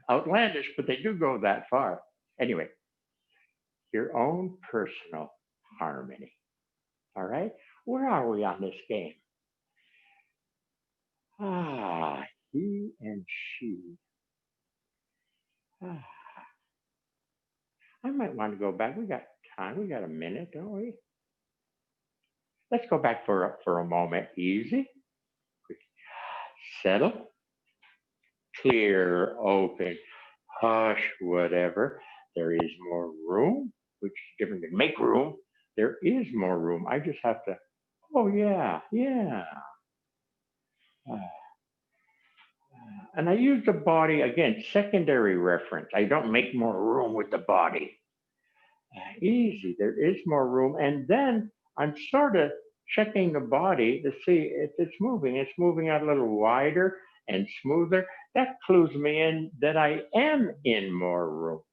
Outlandish, but they do go that far. Anyway, your own personal harmony. All right? Where are we on this game? He and she. I might want to go back. We got time. We got a minute, don't we? Let's go back for a moment. Easy. Settle. Clear, open, hush, whatever. There is more room, which is different than make room. There is more room. I just have to, oh, yeah. And I use the body, again, secondary reference. I don't make more room with the body. Easy, there is more room. And then I'm sort of checking the body to see if it's moving. It's moving out a little wider and smoother. That clues me in that I am in more room.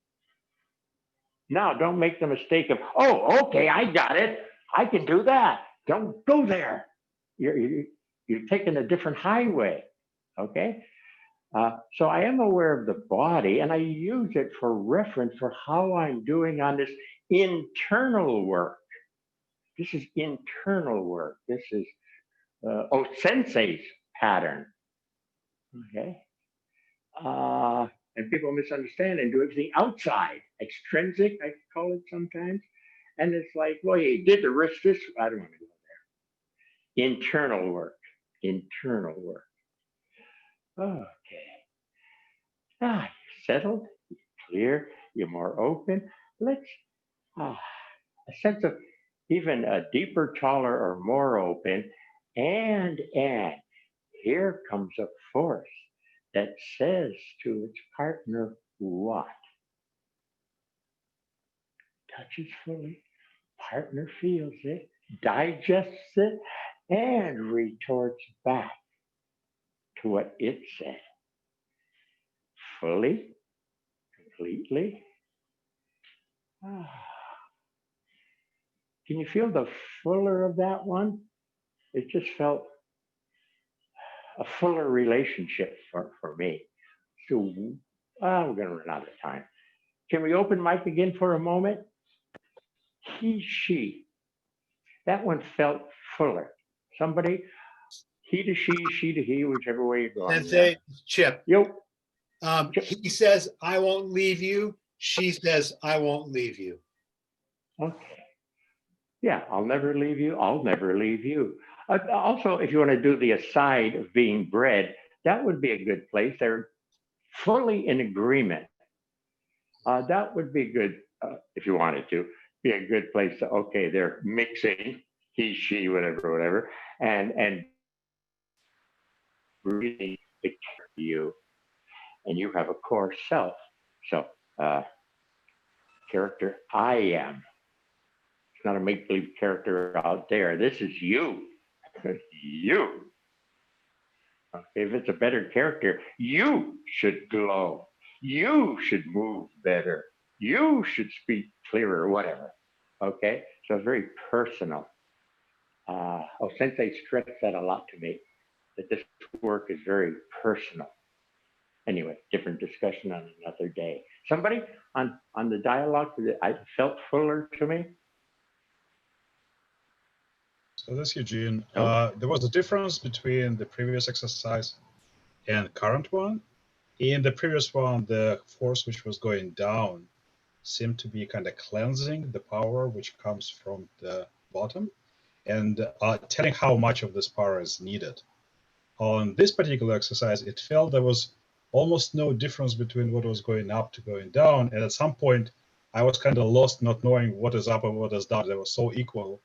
Now, don't make the mistake of, oh, okay, I got it. I can do that. Don't go there. You're taking a different highway, okay? So I am aware of the body, and I use it for reference for how I'm doing on this internal work. This is internal work. This is Sensei's pattern, okay? And people misunderstand and do everything outside, extrinsic, I call it sometimes. And it's like, well, you did the wrist this. I don't want to go there. Internal work. Okay. You're settled, you're clear, you're more open. Let's, a sense of even a deeper, taller, or more open. And here comes a force that says to its partner, what? Touches fully, partner feels it, digests it, and retorts back to what it said. Fully, completely. Can you feel the fuller of that one? It just felt a fuller relationship for me. So, we're going to run out of time. Can we open mic again for a moment? He, she. That one felt fuller. Somebody, he to she to he, whichever way you're going. Sensei, Chip. Yo. He says, I won't leave you. She says, I won't leave you. Okay. Yeah, I'll never leave you. I'll never leave you. Also, if you want to do the aside of being bred, that would be a good place. They're fully in agreement. That would be good if you wanted to be a good place to, okay, they're mixing he, she, whatever, and really the you, and you have a core self. So character I am. It's not a make-believe character out there. This is you. You. Okay, if it's a better character, you should glow. You should move better. you should speak clearer, whatever. Okay, so very personal. Sensei stressed that a lot to me, that this work is very personal. Anyway, different discussion on another day. Somebody on the dialogue that I felt fuller to me. So that's Eugene. Oh. There was a difference between the previous exercise and current one. In the previous one, the force which was going down seemed to be kind of cleansing the power which comes from the bottom and telling how much of this power is needed. On this particular exercise, it felt there was almost no difference between what was going up to going down. And at some point, I was kind of lost, not knowing what is up and what is down. They were so equal.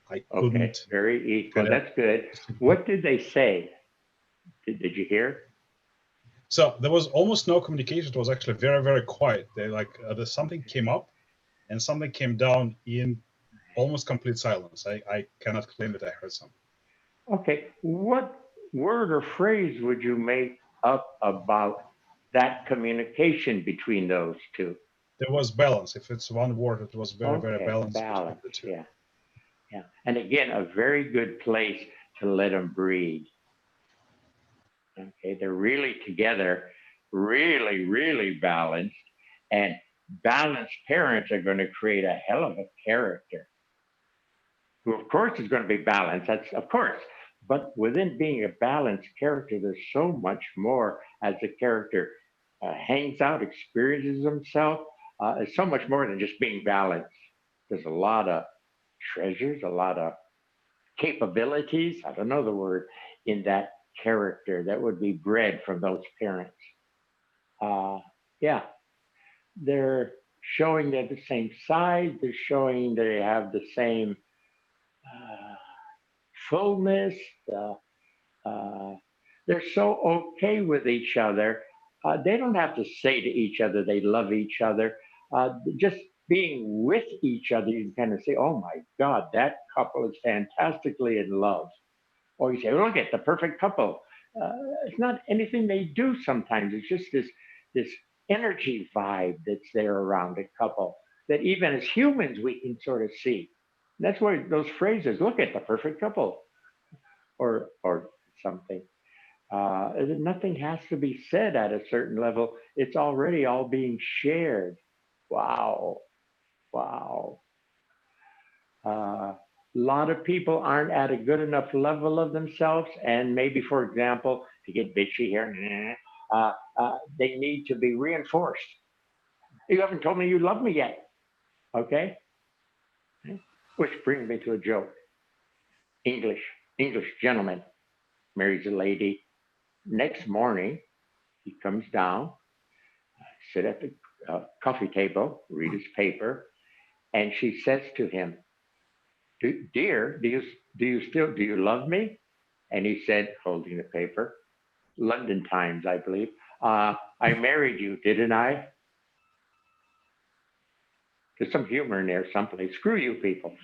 I couldn't. Okay, very equal. kinda- That's good. What did they say? Did you hear? So there was almost no communication. It was actually very, very quiet. They something came up and something came down in almost complete silence. I cannot claim that I heard something. Okay, what word or phrase would you make up about that communication between those two? There was balance. If it's one word, it was very, very balanced between the two. Yeah, yeah. And again, a very good place to let them breathe. Okay, they're really together, really, really balanced, and balanced parents are going to create a hell of a character. Who, of course, is going to be balanced. That's of course. But within being a balanced character, there's so much more as the character hangs out, experiences himself. It's so much more than just being balanced. There's a lot of treasures, a lot of capabilities, I don't know the word, in that character that would be bred from those parents. Yeah, they're showing they're the same size, they're showing they have the same fullness. They're so okay with each other. They don't have to say to each other they love each other. Just being with each other, you can kind of say, oh my God, that couple is fantastically in love. Or you say, look at the perfect couple. It's not anything they do sometimes. It's just this energy vibe that's there around a couple that even as humans we can sort of see. That's why those phrases, look at the perfect couple, or something. Nothing has to be said at a certain level. It's already all being shared. Wow. Wow. A lot of people aren't at a good enough level of themselves. And maybe, for example, to get bitchy here, they need to be reinforced. You haven't told me you love me yet. Okay. Which brings me to a joke. English gentleman marries a lady. Next morning, he comes down, sit at the coffee table, read his paper, and she says to him, "Dear, do you love me?" And he said, holding the paper, London Times, I believe, "I married you, didn't I?" There's some humor in there someplace. Screw you people.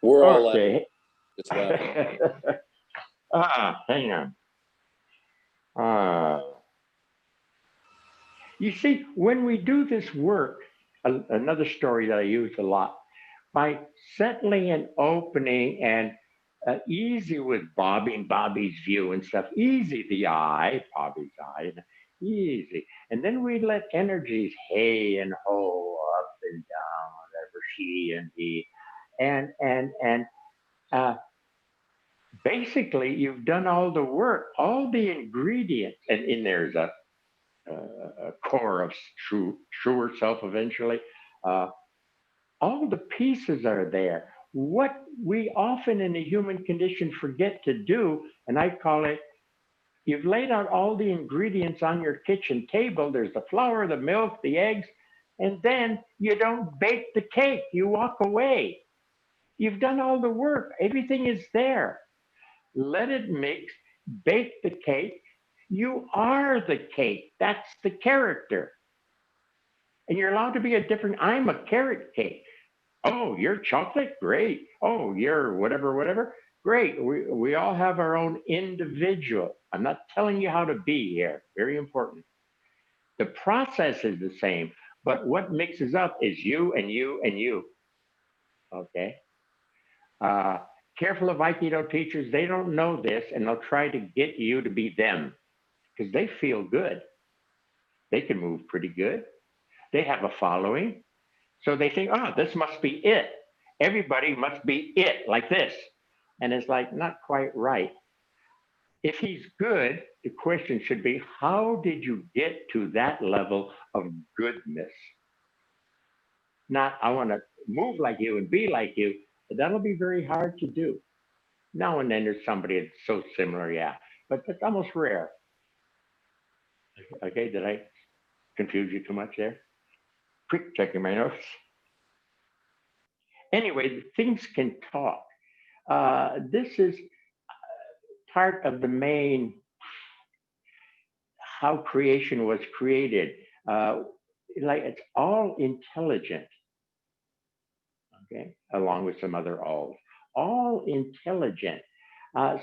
We're all okay. as well. Hang on. You see, when we do this work, another story that I use a lot, by settling and opening and easy with Bobby's view and stuff, easy Bobby's eye, easy. And then we let energies hey and ho, up and down, whatever, she and he. And basically you've done all the work, all the ingredients, and in there's a core of truer self eventually. All the pieces are there. What we often in the human condition forget to do, and I call it, you've laid out all the ingredients on your kitchen table. There's the flour, the milk, the eggs, and then you don't bake the cake. You walk away. You've done all the work. Everything is there. Let it mix, bake the cake. You are the cake. That's the character. And you're allowed to be a different, I'm a carrot cake. Oh, you're chocolate? Great. Oh, you're whatever. Great. We all have our own individual. I'm not telling you how to be here. Very important. The process is the same, but what mixes up is you and you and you. Okay. Careful of Aikido teachers, they don't know this and they'll try to get you to be them because they feel good. They can move pretty good. They have a following. So they think, oh, this must be it. Everybody must be it like this. And it's like, not quite right. If he's good, the question should be, how did you get to that level of goodness? Not, I want to move like you and be like you. That'll be very hard to do. Now and then there's somebody that's so similar, yeah, but that's almost rare. Okay, did I confuse you too much there? Quick checking my notes. Anyway, things can talk. This is part of the main how creation was created. Like it's all intelligent. Okay, along with some other alls, all intelligent.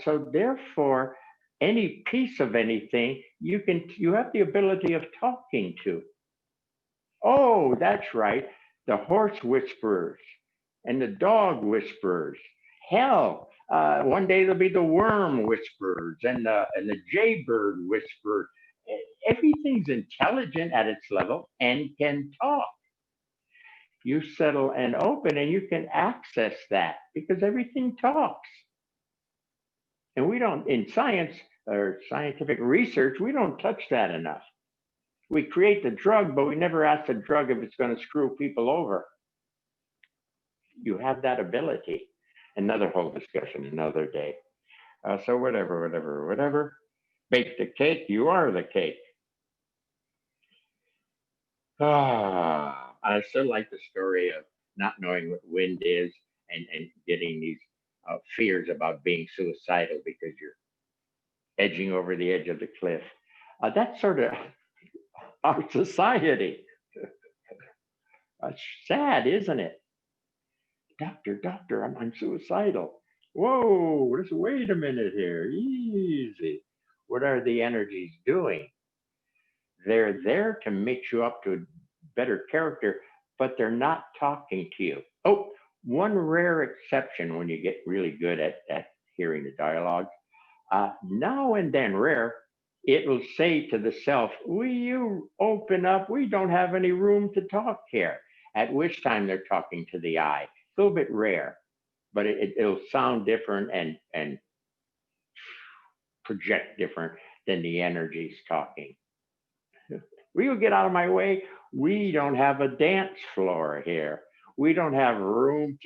So therefore, any piece of anything you have the ability of talking to. Oh, that's right. The horse whisperers and the dog whisperers. Hell, one day there'll be the worm whisperers and the jaybird whisperer. Everything's intelligent at its level and can talk. You settle and open and you can access that because everything talks. And we don't, in science or scientific research, we don't touch that enough. We create the drug, but we never ask the drug if it's going to screw people over. You have that ability. Another whole discussion, another day. So whatever. Bake the cake, you are the cake. I still like the story of not knowing what wind is and getting these fears about being suicidal because you're edging over the edge of the cliff. That's sort of our society. That's sad, isn't it? Doctor, I'm suicidal. Whoa, just wait a minute here. Easy. What are the energies doing? They're there to mix you up to a better character, but they're not talking to you. Oh, one rare exception when you get really good at hearing the dialogue. Now and then, rare, it will say to the self, will you open up? We don't have any room to talk here. At which time they're talking to the I. It's a little bit rare, but it'll sound different and project different than the energies talking. Will you get out of my way? We don't have a dance floor here. We don't have room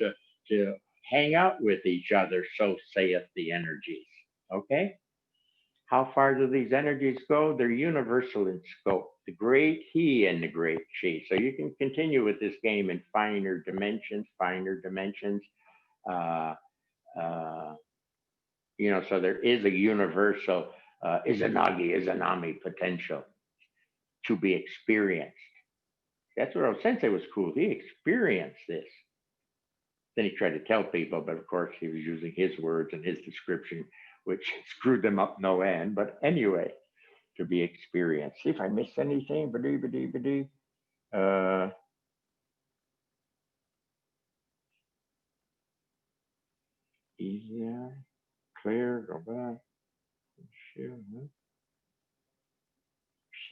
to hang out with each other, so saith the energies. Okay? How far do these energies go? They're universal in scope. The great he and the great she. So you can continue with this game in finer dimensions. So there is a universal Izanagi potential to be experienced. That's what our sensei was cool. He experienced this. Then he tried to tell people, but of course he was using his words and his description, which screwed them up no end. But anyway, to be experienced. See if I missed anything. Easier, clear, go back.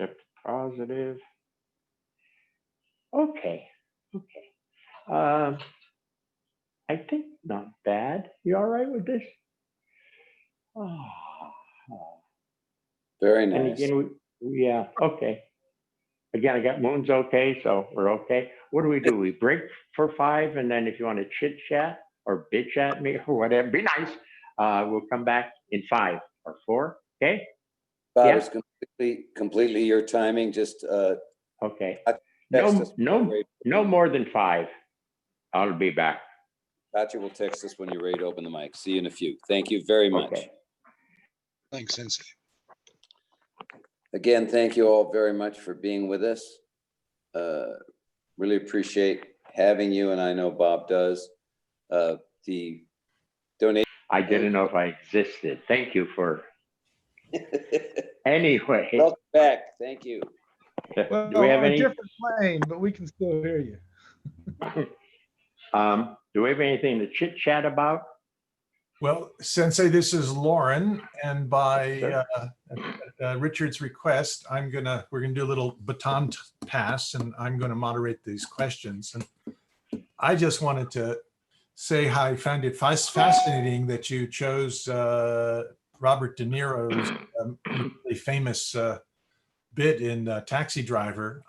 Accept positive. Okay. I think not bad. You all right with this? Oh. Very And nice. again, yeah, okay. Again, I got Moon's okay, so we're okay. What do? We break for 5, and then if you want to chit chat or bitch at me or whatever, be nice. We'll come back in 5 or 4. Okay. Bob, Yeah. it's completely your timing. Just okay. text us No more than 5. I'll be back. Katya will text us when you're ready to open the mic. See you in a few. Thank you very much. Okay. Thanks, Sensei. Again, thank you all very much for being with us. Really appreciate having you, and I know Bob does. The donation. I didn't know if I existed. Thank you for. Anyway. Welcome back. Thank you. Well, Do we have on a any? different plane, but we can still hear you. Do we have anything to chit chat about? Well, Sensei, this is Lauren, and by Sure. Richard's request, we're gonna do a little baton pass, and I'm gonna moderate these questions. And I just wanted to say how I found it fascinating that you chose Robert De Niro's really famous bit in Taxi Driver,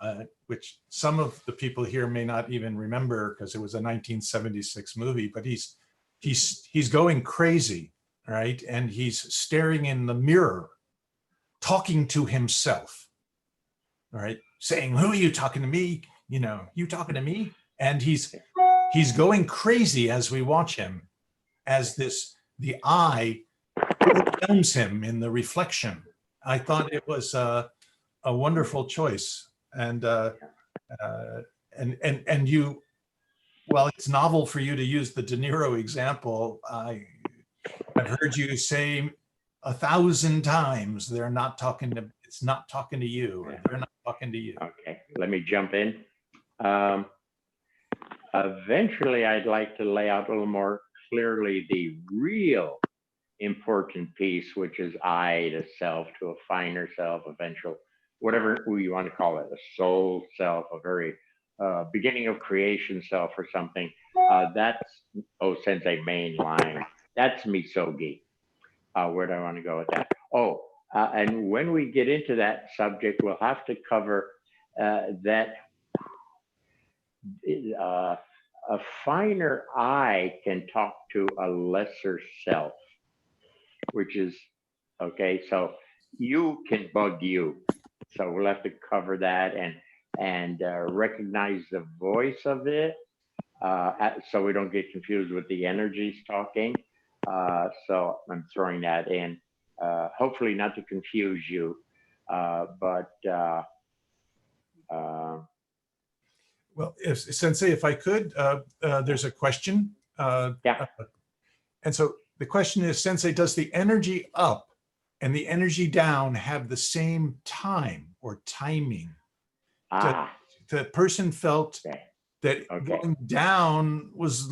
which some of the people here may not even remember because it was a 1976 movie, but he's going crazy, right? And he's staring in the mirror, talking to himself, all right? Saying, "Who are you talking to me? You know, you talking to me?" And he's going crazy as we watch him, as the eye overwhelms him in the reflection. I thought it was a wonderful choice, and you. Well, it's novel for you to use the De Niro example. I've heard you say 1,000 times, it's not talking to you, or they're not talking to you. Okay, let me jump in. Eventually, I'd like to lay out a little more clearly the real important piece, which is I to self, to a finer self, eventual, whatever you want to call it, a soul self, a very beginning of creation self or something. That's, Sensei main line. That's Misogi. Where do I want to go with that? And when we get into that subject, we'll have to cover that a finer I can talk to a lesser self, which is, okay, so you can bug you. So we'll have to cover that and recognize the voice of it, so we don't get confused with the energies talking. So I'm throwing that in, hopefully not to confuse you, but Well, Sensei, if I could, there's a question. Yeah. And so the question is, Sensei, does the energy up and the energy down have the same time or timing? The person felt that going down was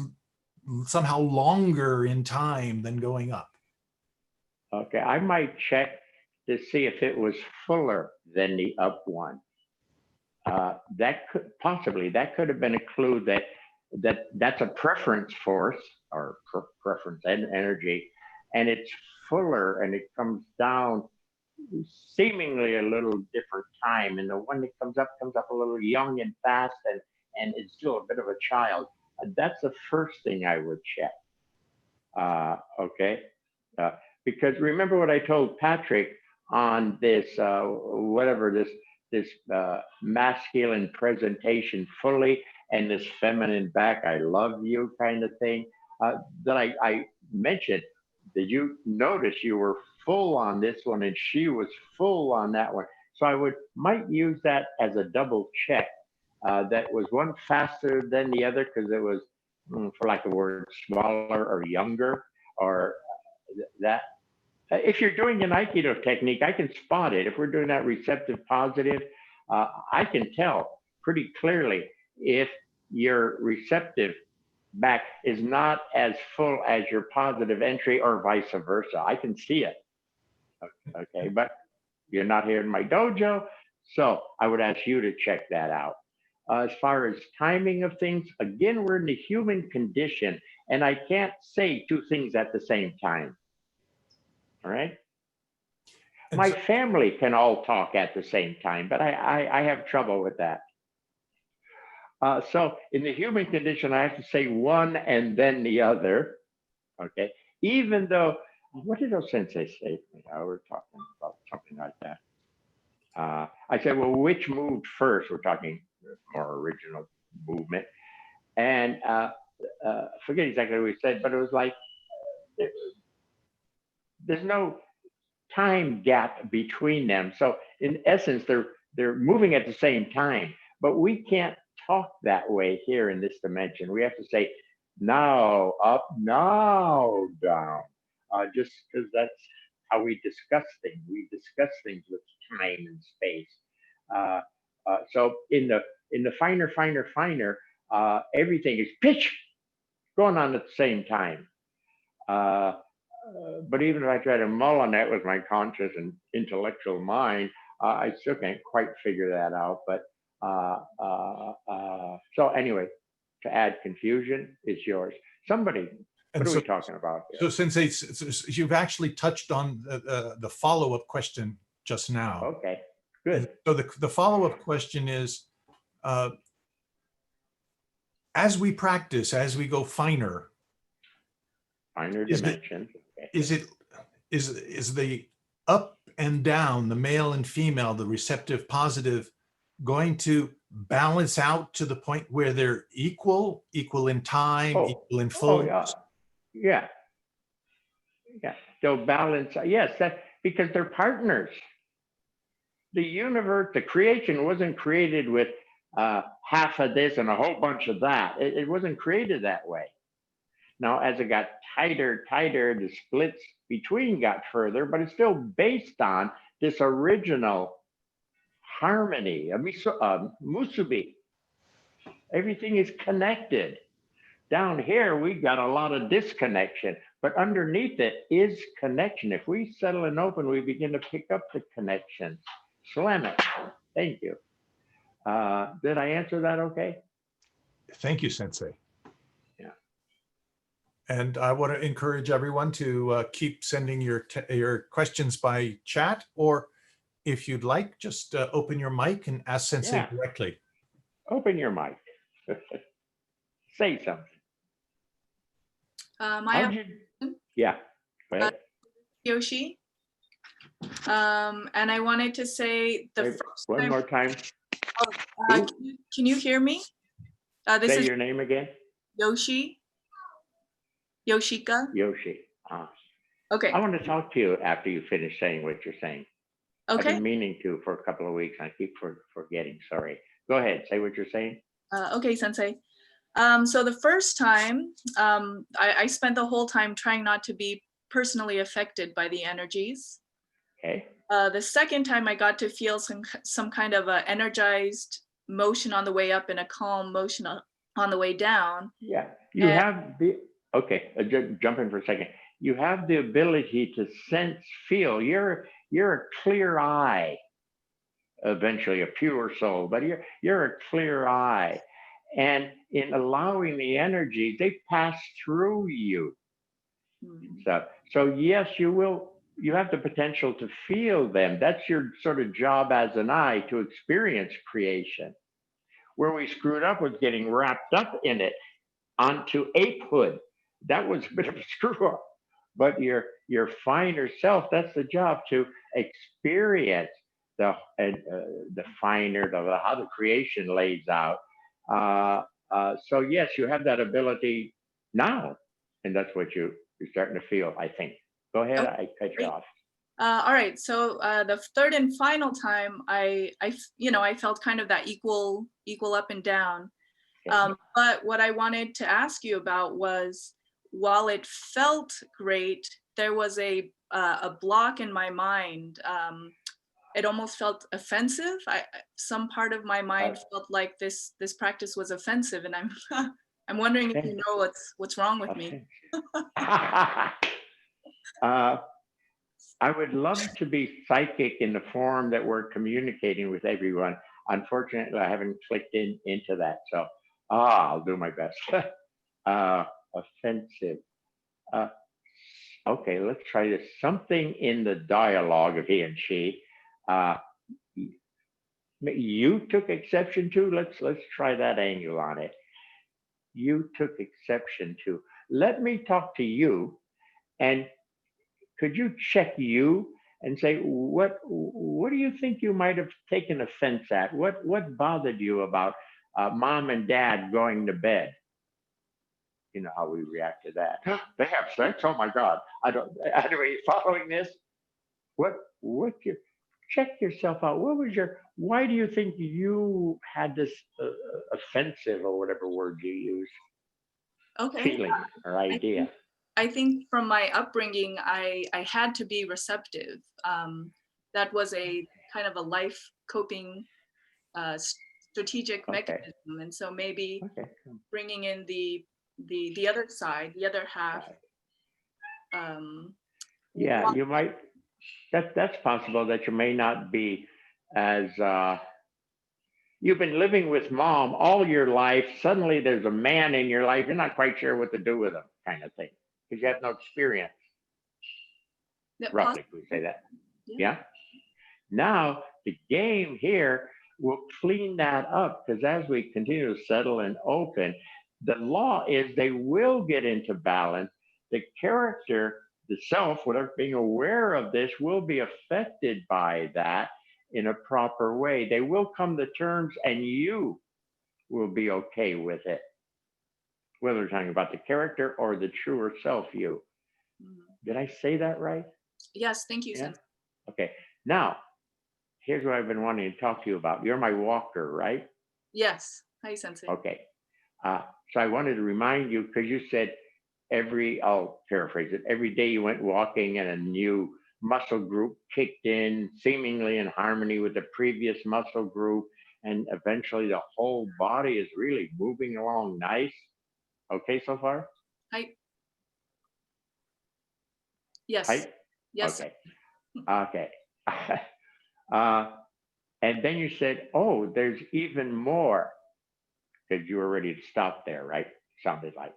somehow longer in time than going up. Okay, I might check to see if it was fuller than the up one. That could have been a clue that's a preference force or preference energy, and it's fuller and it comes down seemingly a little different time. And the one that comes up a little young and fast and is still a bit of a child. That's the first thing I would check. Okay. Because remember what I told Patrick on this, this masculine presentation fully and this feminine back, I love you kind of thing, that I mentioned. Did you notice you were full on this one and she was full on that one? So I might use that as a double check. That was one faster than the other because it was, for lack of a word, smaller or younger, or that. If you're doing an Aikido technique, I can spot it. If we're doing that receptive positive, I can tell pretty clearly if your receptive back is not as full as your positive entry or vice versa. I can see it. Okay, but you're not here in my dojo, so I would ask you to check that out. As far as timing of things, again, we're in the human condition, and I can't say two things at the same time. All right. My family can all talk at the same time, but I have trouble with that. So in the human condition, I have to say one and then the other. Okay. Even though, what did Sensei say to me? We're talking about something like that. I said, well, which moved first? We're talking more original movement. And forget exactly what we said, but it was like, there's no time gap between them. So in essence, they're moving at the same time, but we can't talk that way here in this dimension. We have to say now up, now down, just because that's how we discuss things. We discuss things with time and space. So in the finer, everything is pitch going on at the same time. But even if I try to mull on that with my conscious and intellectual mind, I still can't quite figure that out. But so anyway, to add confusion is yours. Somebody, And what are so, we talking about here? so Sensei, you've actually touched on the follow-up question just now. Okay, good. And so the follow-up question is, as we practice, as we go finer, dimension. Is the up and down, the male and female, the receptive, positive, going to balance out to the point where they're equal in time, equal in fullness? Yeah. They'll balance. Yes, that because they're partners. The universe, the creation wasn't created with half of this and a whole bunch of that. It wasn't created that way. Now, as it got tighter, the splits between got further, but it's still based on this original harmony, musubi. Everything is connected. Down here, we got a lot of disconnection, but underneath it is connection. If we settle and open, we begin to pick up the connection. Slam it. Thank you. Did I answer that okay? Thank you, Sensei. Yeah. And I want to encourage everyone to keep sending your questions by chat, or if you'd like, just open your mic and ask Sensei directly. Open your mic. Say something. Yeah. Go ahead. Yoshi. And I wanted to say one more time. Can you hear me? This Say is your name again. Yoshi. Yoshika. Yoshi. Okay. I want to talk to you after you finish saying what you're saying. Okay. I've been meaning to for a couple of weeks. I keep forgetting. Sorry. Go ahead. Say what you're saying. Okay, Sensei. So the first time, I spent the whole time trying not to be personally affected by the energies. Okay. The second time I got to feel some kind of a energized motion on the way up and a calm motion on the way down. Yeah, you have the, okay, just jump in for a second. You have the ability to sense, feel. You're a clear eye, eventually a pure soul, but you're a clear eye. And in allowing the energy, they pass through you. So yes, you have the potential to feel them. That's your sort of job as an eye, to experience creation. Where we screwed up was getting wrapped up in it onto apehood. That was a bit of a screw up. But your finer self, that's the job, to experience the finer, how the creation lays out. So yes, you have that ability now, and that's what you're starting to feel, I think. Go ahead, okay. I cut you off. All right, so the third and final time, I felt kind of that equal up and down. Okay. But what I wanted to ask you about was, while it felt great, there was a block in my mind. It almost felt offensive. Some part of my mind felt like this practice was offensive, and I'm wondering if you know what's wrong with me. I would love to be psychic in the form that we're communicating with everyone. Unfortunately, I haven't clicked into that, so I'll do my best. Offensive. Okay, let's try this. Something in the dialogue of he and she. You took exception to. Let's try that angle on it. You took exception to. Let me talk to you, and could you check you and say what do you think you might have taken offense at? What bothered you about mom and dad going to bed? You know how we react to that. They have sex. Oh my God! I don't. Are you following this? What you check yourself out? What was your? Why do you think you had this offensive or whatever word you use? Okay. Feeling or idea. I think from my upbringing, I had to be receptive. That was a kind of a life coping strategic Okay. mechanism. And so maybe Okay. bringing in the other side, the other half. Yeah, you might. That's possible that you may not be as. You've been living with mom all your life. Suddenly, there's a man in your life. You're not quite sure what to do with him, kind of thing, because you have no experience. Yeah, Roughly, we say that. Yeah. Yeah. Now the game here will clean that up, because as we continue to settle and open, the law is they will get into balance. The character, the self, whatever, being aware of this, will be affected by that in a proper way. They will come to terms, and you will be okay with it, whether we're talking about the character or the truer self you. Did I say that right? Yes, thank you, Yeah. Sensei. Okay. Now, here's what I've been wanting to talk to you about. You're my walker, right? Yes. Hi, Sensei. Okay. So I wanted to remind you, because you said I'll paraphrase it, every day you went walking and a new muscle group kicked in, seemingly in harmony with the previous muscle group, and eventually the whole body is really moving along nice. Okay so far? Hi. Yes. Hi? Yes. Okay. Okay. And then you said, oh, there's even more, because you were ready to stop there, right? Sounded like.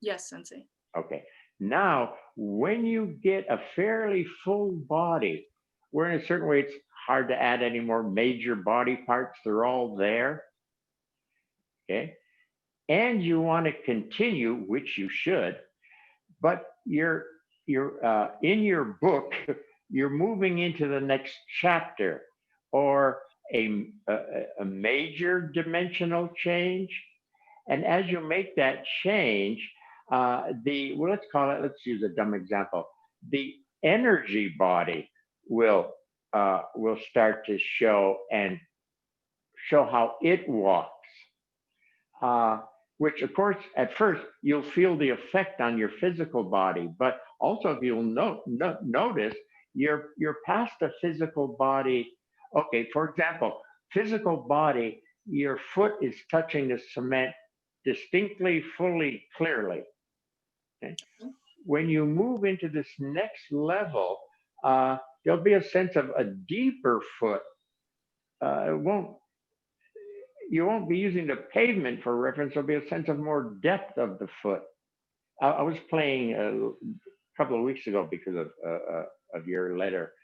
Yes, Sensei. Okay. Now, when you get a fairly full body, where in a certain way it's hard to add any more major body parts, they're all there. Okay. And you want to continue, which you should, but you're in your book, you're moving into the next chapter, or a major dimensional change. And as you make that change, let's use a dumb example. The energy body will start to show how it walks. Which, of course, at first you'll feel the effect on your physical body, but also if you'll notice, you're past the physical body. Okay, for example, physical body, your foot is touching the cement distinctly, fully, clearly. Okay? When you move into this next level, there'll be a sense of a deeper foot. You won't be using the pavement for reference. There'll be a sense of more depth of the foot. I was playing a couple of weeks ago because of your letter,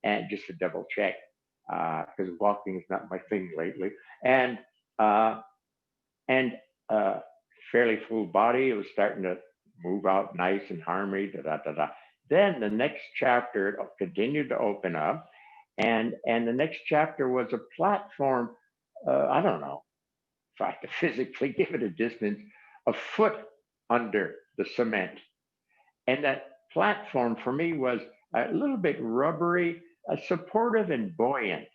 and just to double check, because walking is not my thing lately, and fairly full body. It was starting to move out nice and harmony. Then the next chapter, it continued to open up, and the next chapter was a platform. I don't know if I have to physically give it a distance, a foot under the cement. And that platform for me was a little bit rubbery, supportive and buoyant.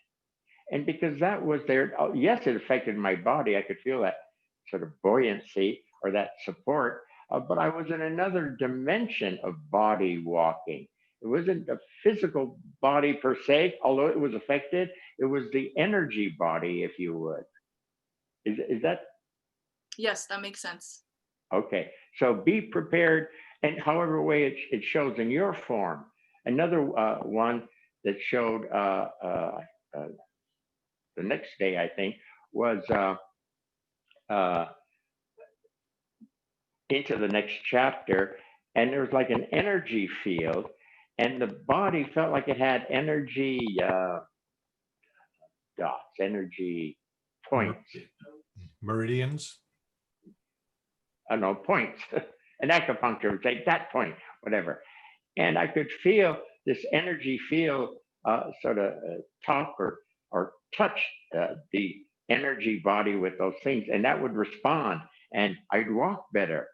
And because that was there, yes, it affected my body. I could feel that sort of buoyancy or that support, but I was in another dimension of body walking. It wasn't the physical body per se, although it was affected. It was the energy body, if you would. Is that? Yes, that makes sense. Okay. So be prepared, and however way it shows in your form. Another one that showed the next day, I think, was into the next chapter, and there was like an energy field, and the body felt like it had energy dots, energy points. Meridians? I don't know, points. An acupuncture would say that point, whatever. And I could feel this energy field sort of talk or touch the energy body with those things, and that would respond, and I'd walk better.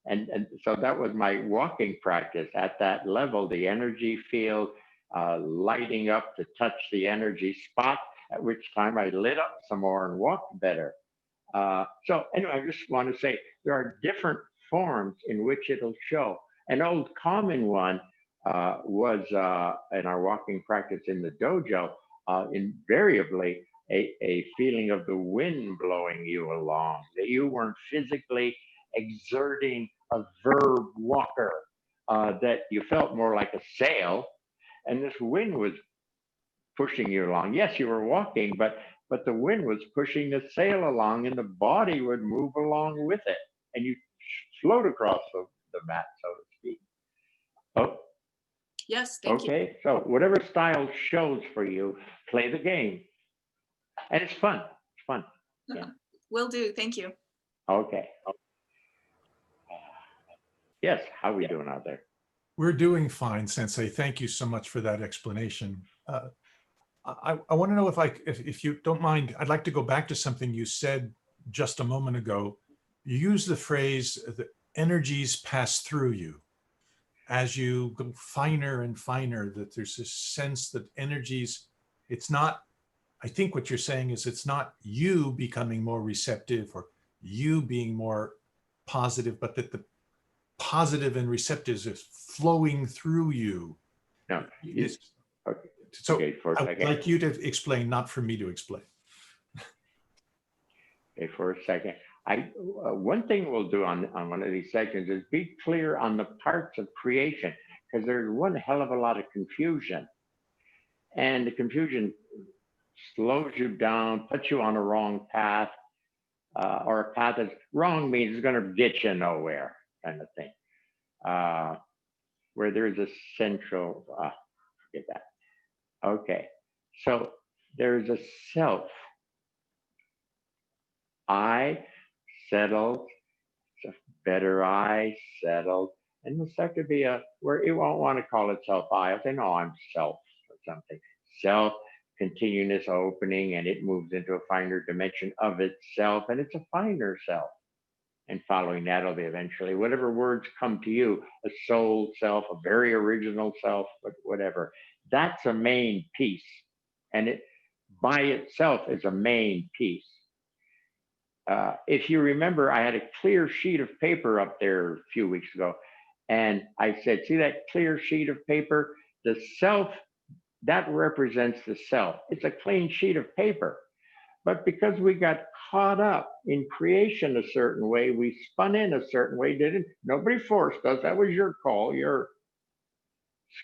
And so that was my walking practice at that level, the energy field lighting up to touch the energy spot, at which time I lit up some more and walked better. So anyway, I just want to say there are different forms in which it'll show. An old common one was in our walking practice in the dojo, invariably a feeling of the wind blowing you along, that you weren't physically exerting a verb walker, that you felt more like a sail, and this wind was pushing you along. Yes, you were walking, but the wind was pushing the sail along, and the body would move along with it, and you float across the mat, so to speak. Oh, Yes, thank you. okay. So whatever style shows for you, play the game, and it's fun. It's fun. Yeah. Will do. Thank you. Okay. Yes. How are we doing out there? We're doing fine, Sensei. Thank you so much for that explanation. I want to know if you don't mind, I'd like to go back to something you said just a moment ago. You used the phrase, the energies pass through you. As you go finer and finer, that there's this sense that energies, it's not, I think what you're saying is it's not you becoming more receptive or you being more positive, but that the positive and receptive is flowing through you. No. Okay. So okay, I would like you to explain, not for me to explain. Okay, for a second. One thing we'll do on one of these sections is be clear on the parts of creation, because there's one hell of a lot of confusion. And the confusion slows you down, puts you on a wrong path, or a path that's wrong means it's going to get you nowhere, kind of thing. Where there's a central, forget that. Okay, so there's a self. I settled, it's a better I settled. And the second be where you won't want to call it self I. I'll say, no, I'm self or something. Self, continuous opening, and it moves into a finer dimension of itself, and it's a finer self. And following that will be eventually whatever words come to you, a soul self, a very original self, whatever. That's a main piece. And it by itself is a main piece. If you remember, I had a clear sheet of paper up there a few weeks ago. And I said, see that clear sheet of paper? The self, that represents the self. It's a clean sheet of paper. But because we got caught up in creation a certain way, we spun in a certain way, didn't? Nobody forced us. That was your call, your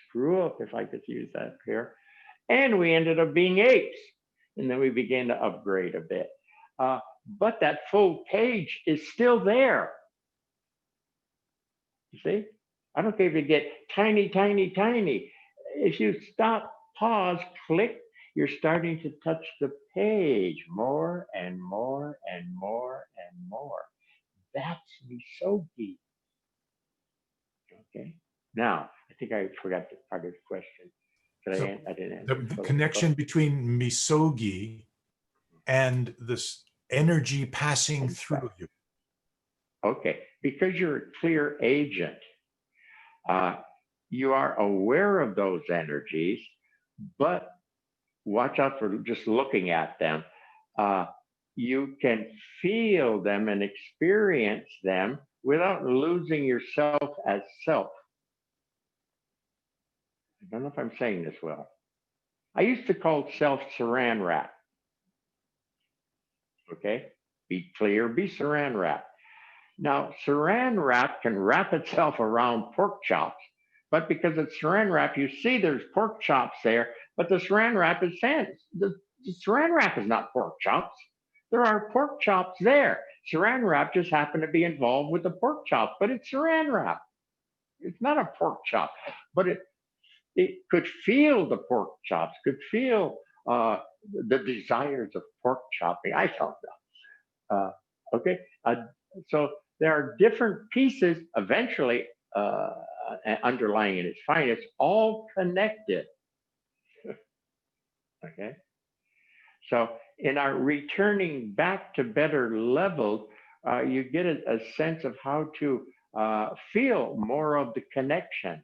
screw up, if I could use that here. And we ended up being apes. And then we began to upgrade a bit. But that full page is still there. You see? I don't care if you get tiny, tiny, tiny. If you stop, pause, click, you're starting to touch the page more and more and more and more. That's Misogi. Okay. Now, I think I forgot the part of the question. I didn't answer. The connection between Misogi and this energy passing through you. Okay, because you're a clear agent, you are aware of those energies, but watch out for just looking at them. You can feel them and experience them without losing yourself as self. I don't know if I'm saying this well. I used to call self saran wrap. Okay, be clear, be saran wrap. Now, saran wrap can wrap itself around pork chops, but because it's saran wrap, you see there's pork chops there, but the saran wrap is the saran wrap is not pork chops. There are pork chops there. Saran wrap just happened to be involved with the pork chops, but it's saran wrap. It's not a pork chop, but it could feel the pork chops, could feel the desires of pork chopping. I felt that. Okay, so there are different pieces eventually underlying it. It's fine. It's all connected. Okay. So in our returning back to better levels, you get a sense of how to feel more of the connection,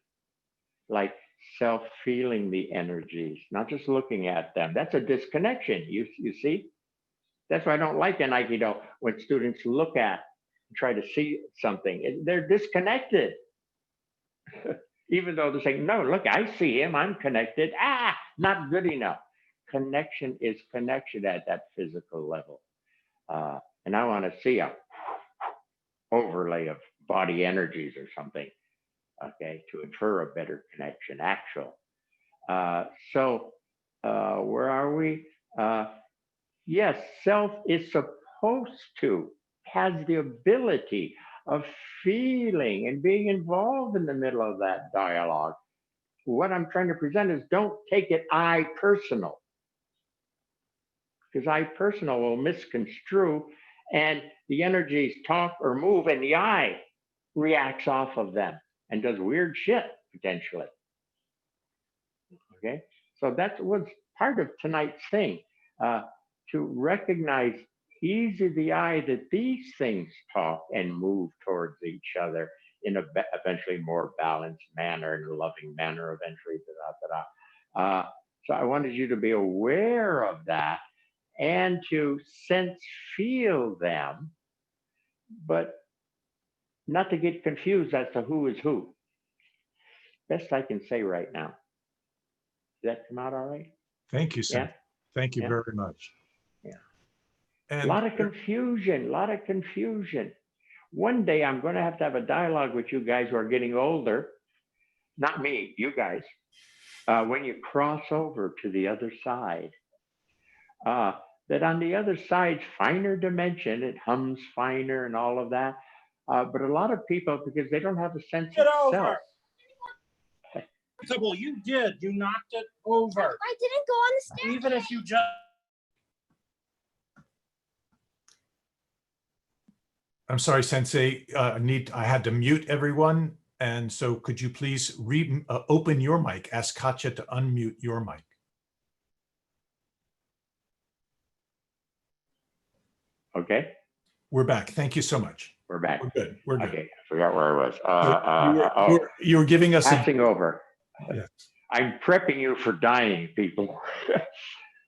like self-feeling the energies, not just looking at them. That's a disconnection. You see? That's why I don't like in Aikido when students look at and try to see something. They're disconnected. Even though they're saying, no, look, I see him, I'm connected. Not good enough. connection is connection at that physical level. And I want to see a overlay of body energies or something, okay, to infer a better connection, actual. So where are we? Yes, self is supposed to, has the ability of feeling and being involved in the middle of that dialogue. What I'm trying to present is don't take it I personal, because I personal will misconstrue and the energies talk or move and the I reacts off of them and does weird shit potentially. Okay, so that was part of tonight's thing, to recognize easy the eye that these things talk and move towards each other in a eventually more balanced manner, in a loving manner eventually. So I wanted you to be aware of that and to sense, feel them, but not to get confused as to who is who. Best I can say right now. Does that come out all right? Thank you, sir. Yeah. Thank you Yeah. very much. Yeah. And a lot of confusion. One day I'm going to have a dialogue with you guys who are getting older, not me, you guys, when you cross over to the other side. That on the other side, finer dimension, it hums finer and all of that. But a lot of people, because they don't have a sense of self. You did. You knocked it over. I didn't go on the stairs. Even if you just. I'm sorry, Sensei. I had to mute everyone, and so could you please open your mic? Ask Katya to unmute your mic. Okay. We're back. Thank you so much. We're back. We're good. We're good. Okay. I forgot where I was. You were giving us passing over. Yes. I'm prepping you for dying, people.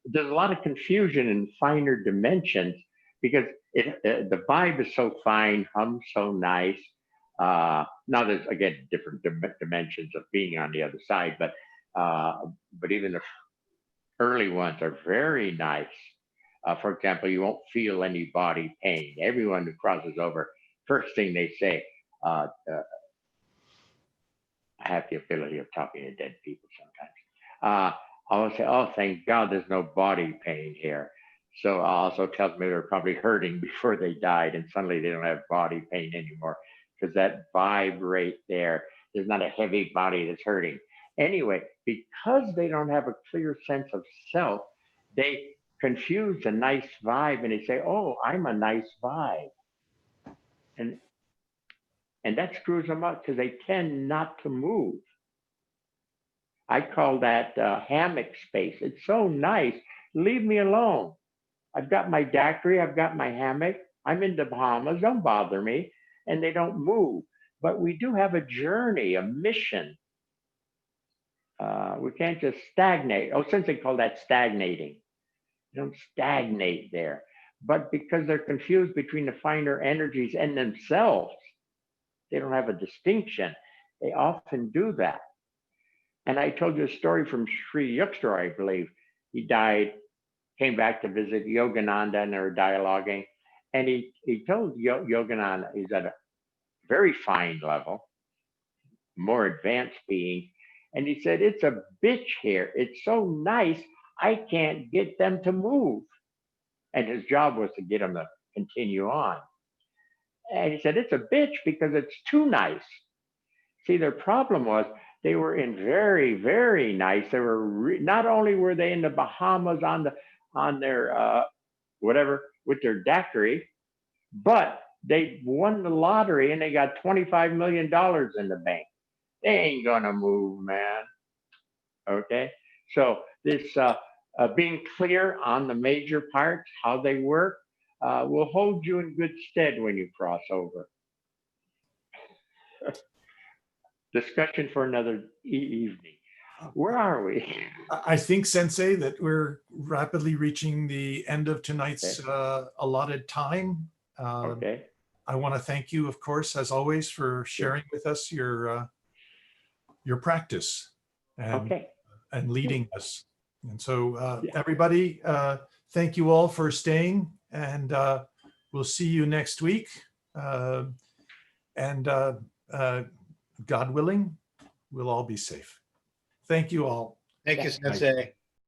There's a lot of confusion in finer dimensions because the vibe is so fine, hums so nice. Now there's again different dimensions of being on the other side, but even the early ones are very nice. For example, you won't feel any body pain. Everyone who crosses over, first thing they say, I have the ability of talking to dead people sometimes. I will say, oh, thank God there's no body pain here. So also tells me they're probably hurting before they died and suddenly they don't have body pain anymore because that vibrate there's not a heavy body that's hurting. Anyway, because they don't have a clear sense of self, they confuse a nice vibe and they say, oh, I'm a nice vibe. And that screws them up because they tend not to move. I call that hammock space. It's so nice. Leave me alone. I've got my daiquiri. I've got my hammock. I'm in the Bahamas. Don't bother me. And they don't move. But we do have a journey, a mission. We can't just stagnate. Oh, since they call that stagnating. You don't stagnate there. But because they're confused between the finer energies and themselves, they don't have a distinction. They often do that. And I told you a story from Sri Yukstra, I believe. He died, came back to visit Yogananda, and they were dialoguing. And he told Yogananda, he's at a very fine level, more advanced being. And he said, it's a bitch here. It's so nice, I can't get them to move. And his job was to get them to continue on. And he said, it's a bitch because it's too nice. See, their problem was they were in very, very nice. They were not only were they in the Bahamas on their whatever with their daiquiri, but they won the lottery and they got $25 million in the bank. They ain't gonna move, man. Okay, so this being clear on the major parts, how they work, will hold you in good stead when you cross over. Discussion for another evening. Where are we? I think, Sensei, that we're rapidly reaching the end of tonight's allotted time. Okay. I want to thank you, of course, as always, for sharing with us your practice and leading us. And so everybody, thank you all for staying, and we'll see you next week. And God willing, we'll all be safe. Thank you all. Thank you, Sensei.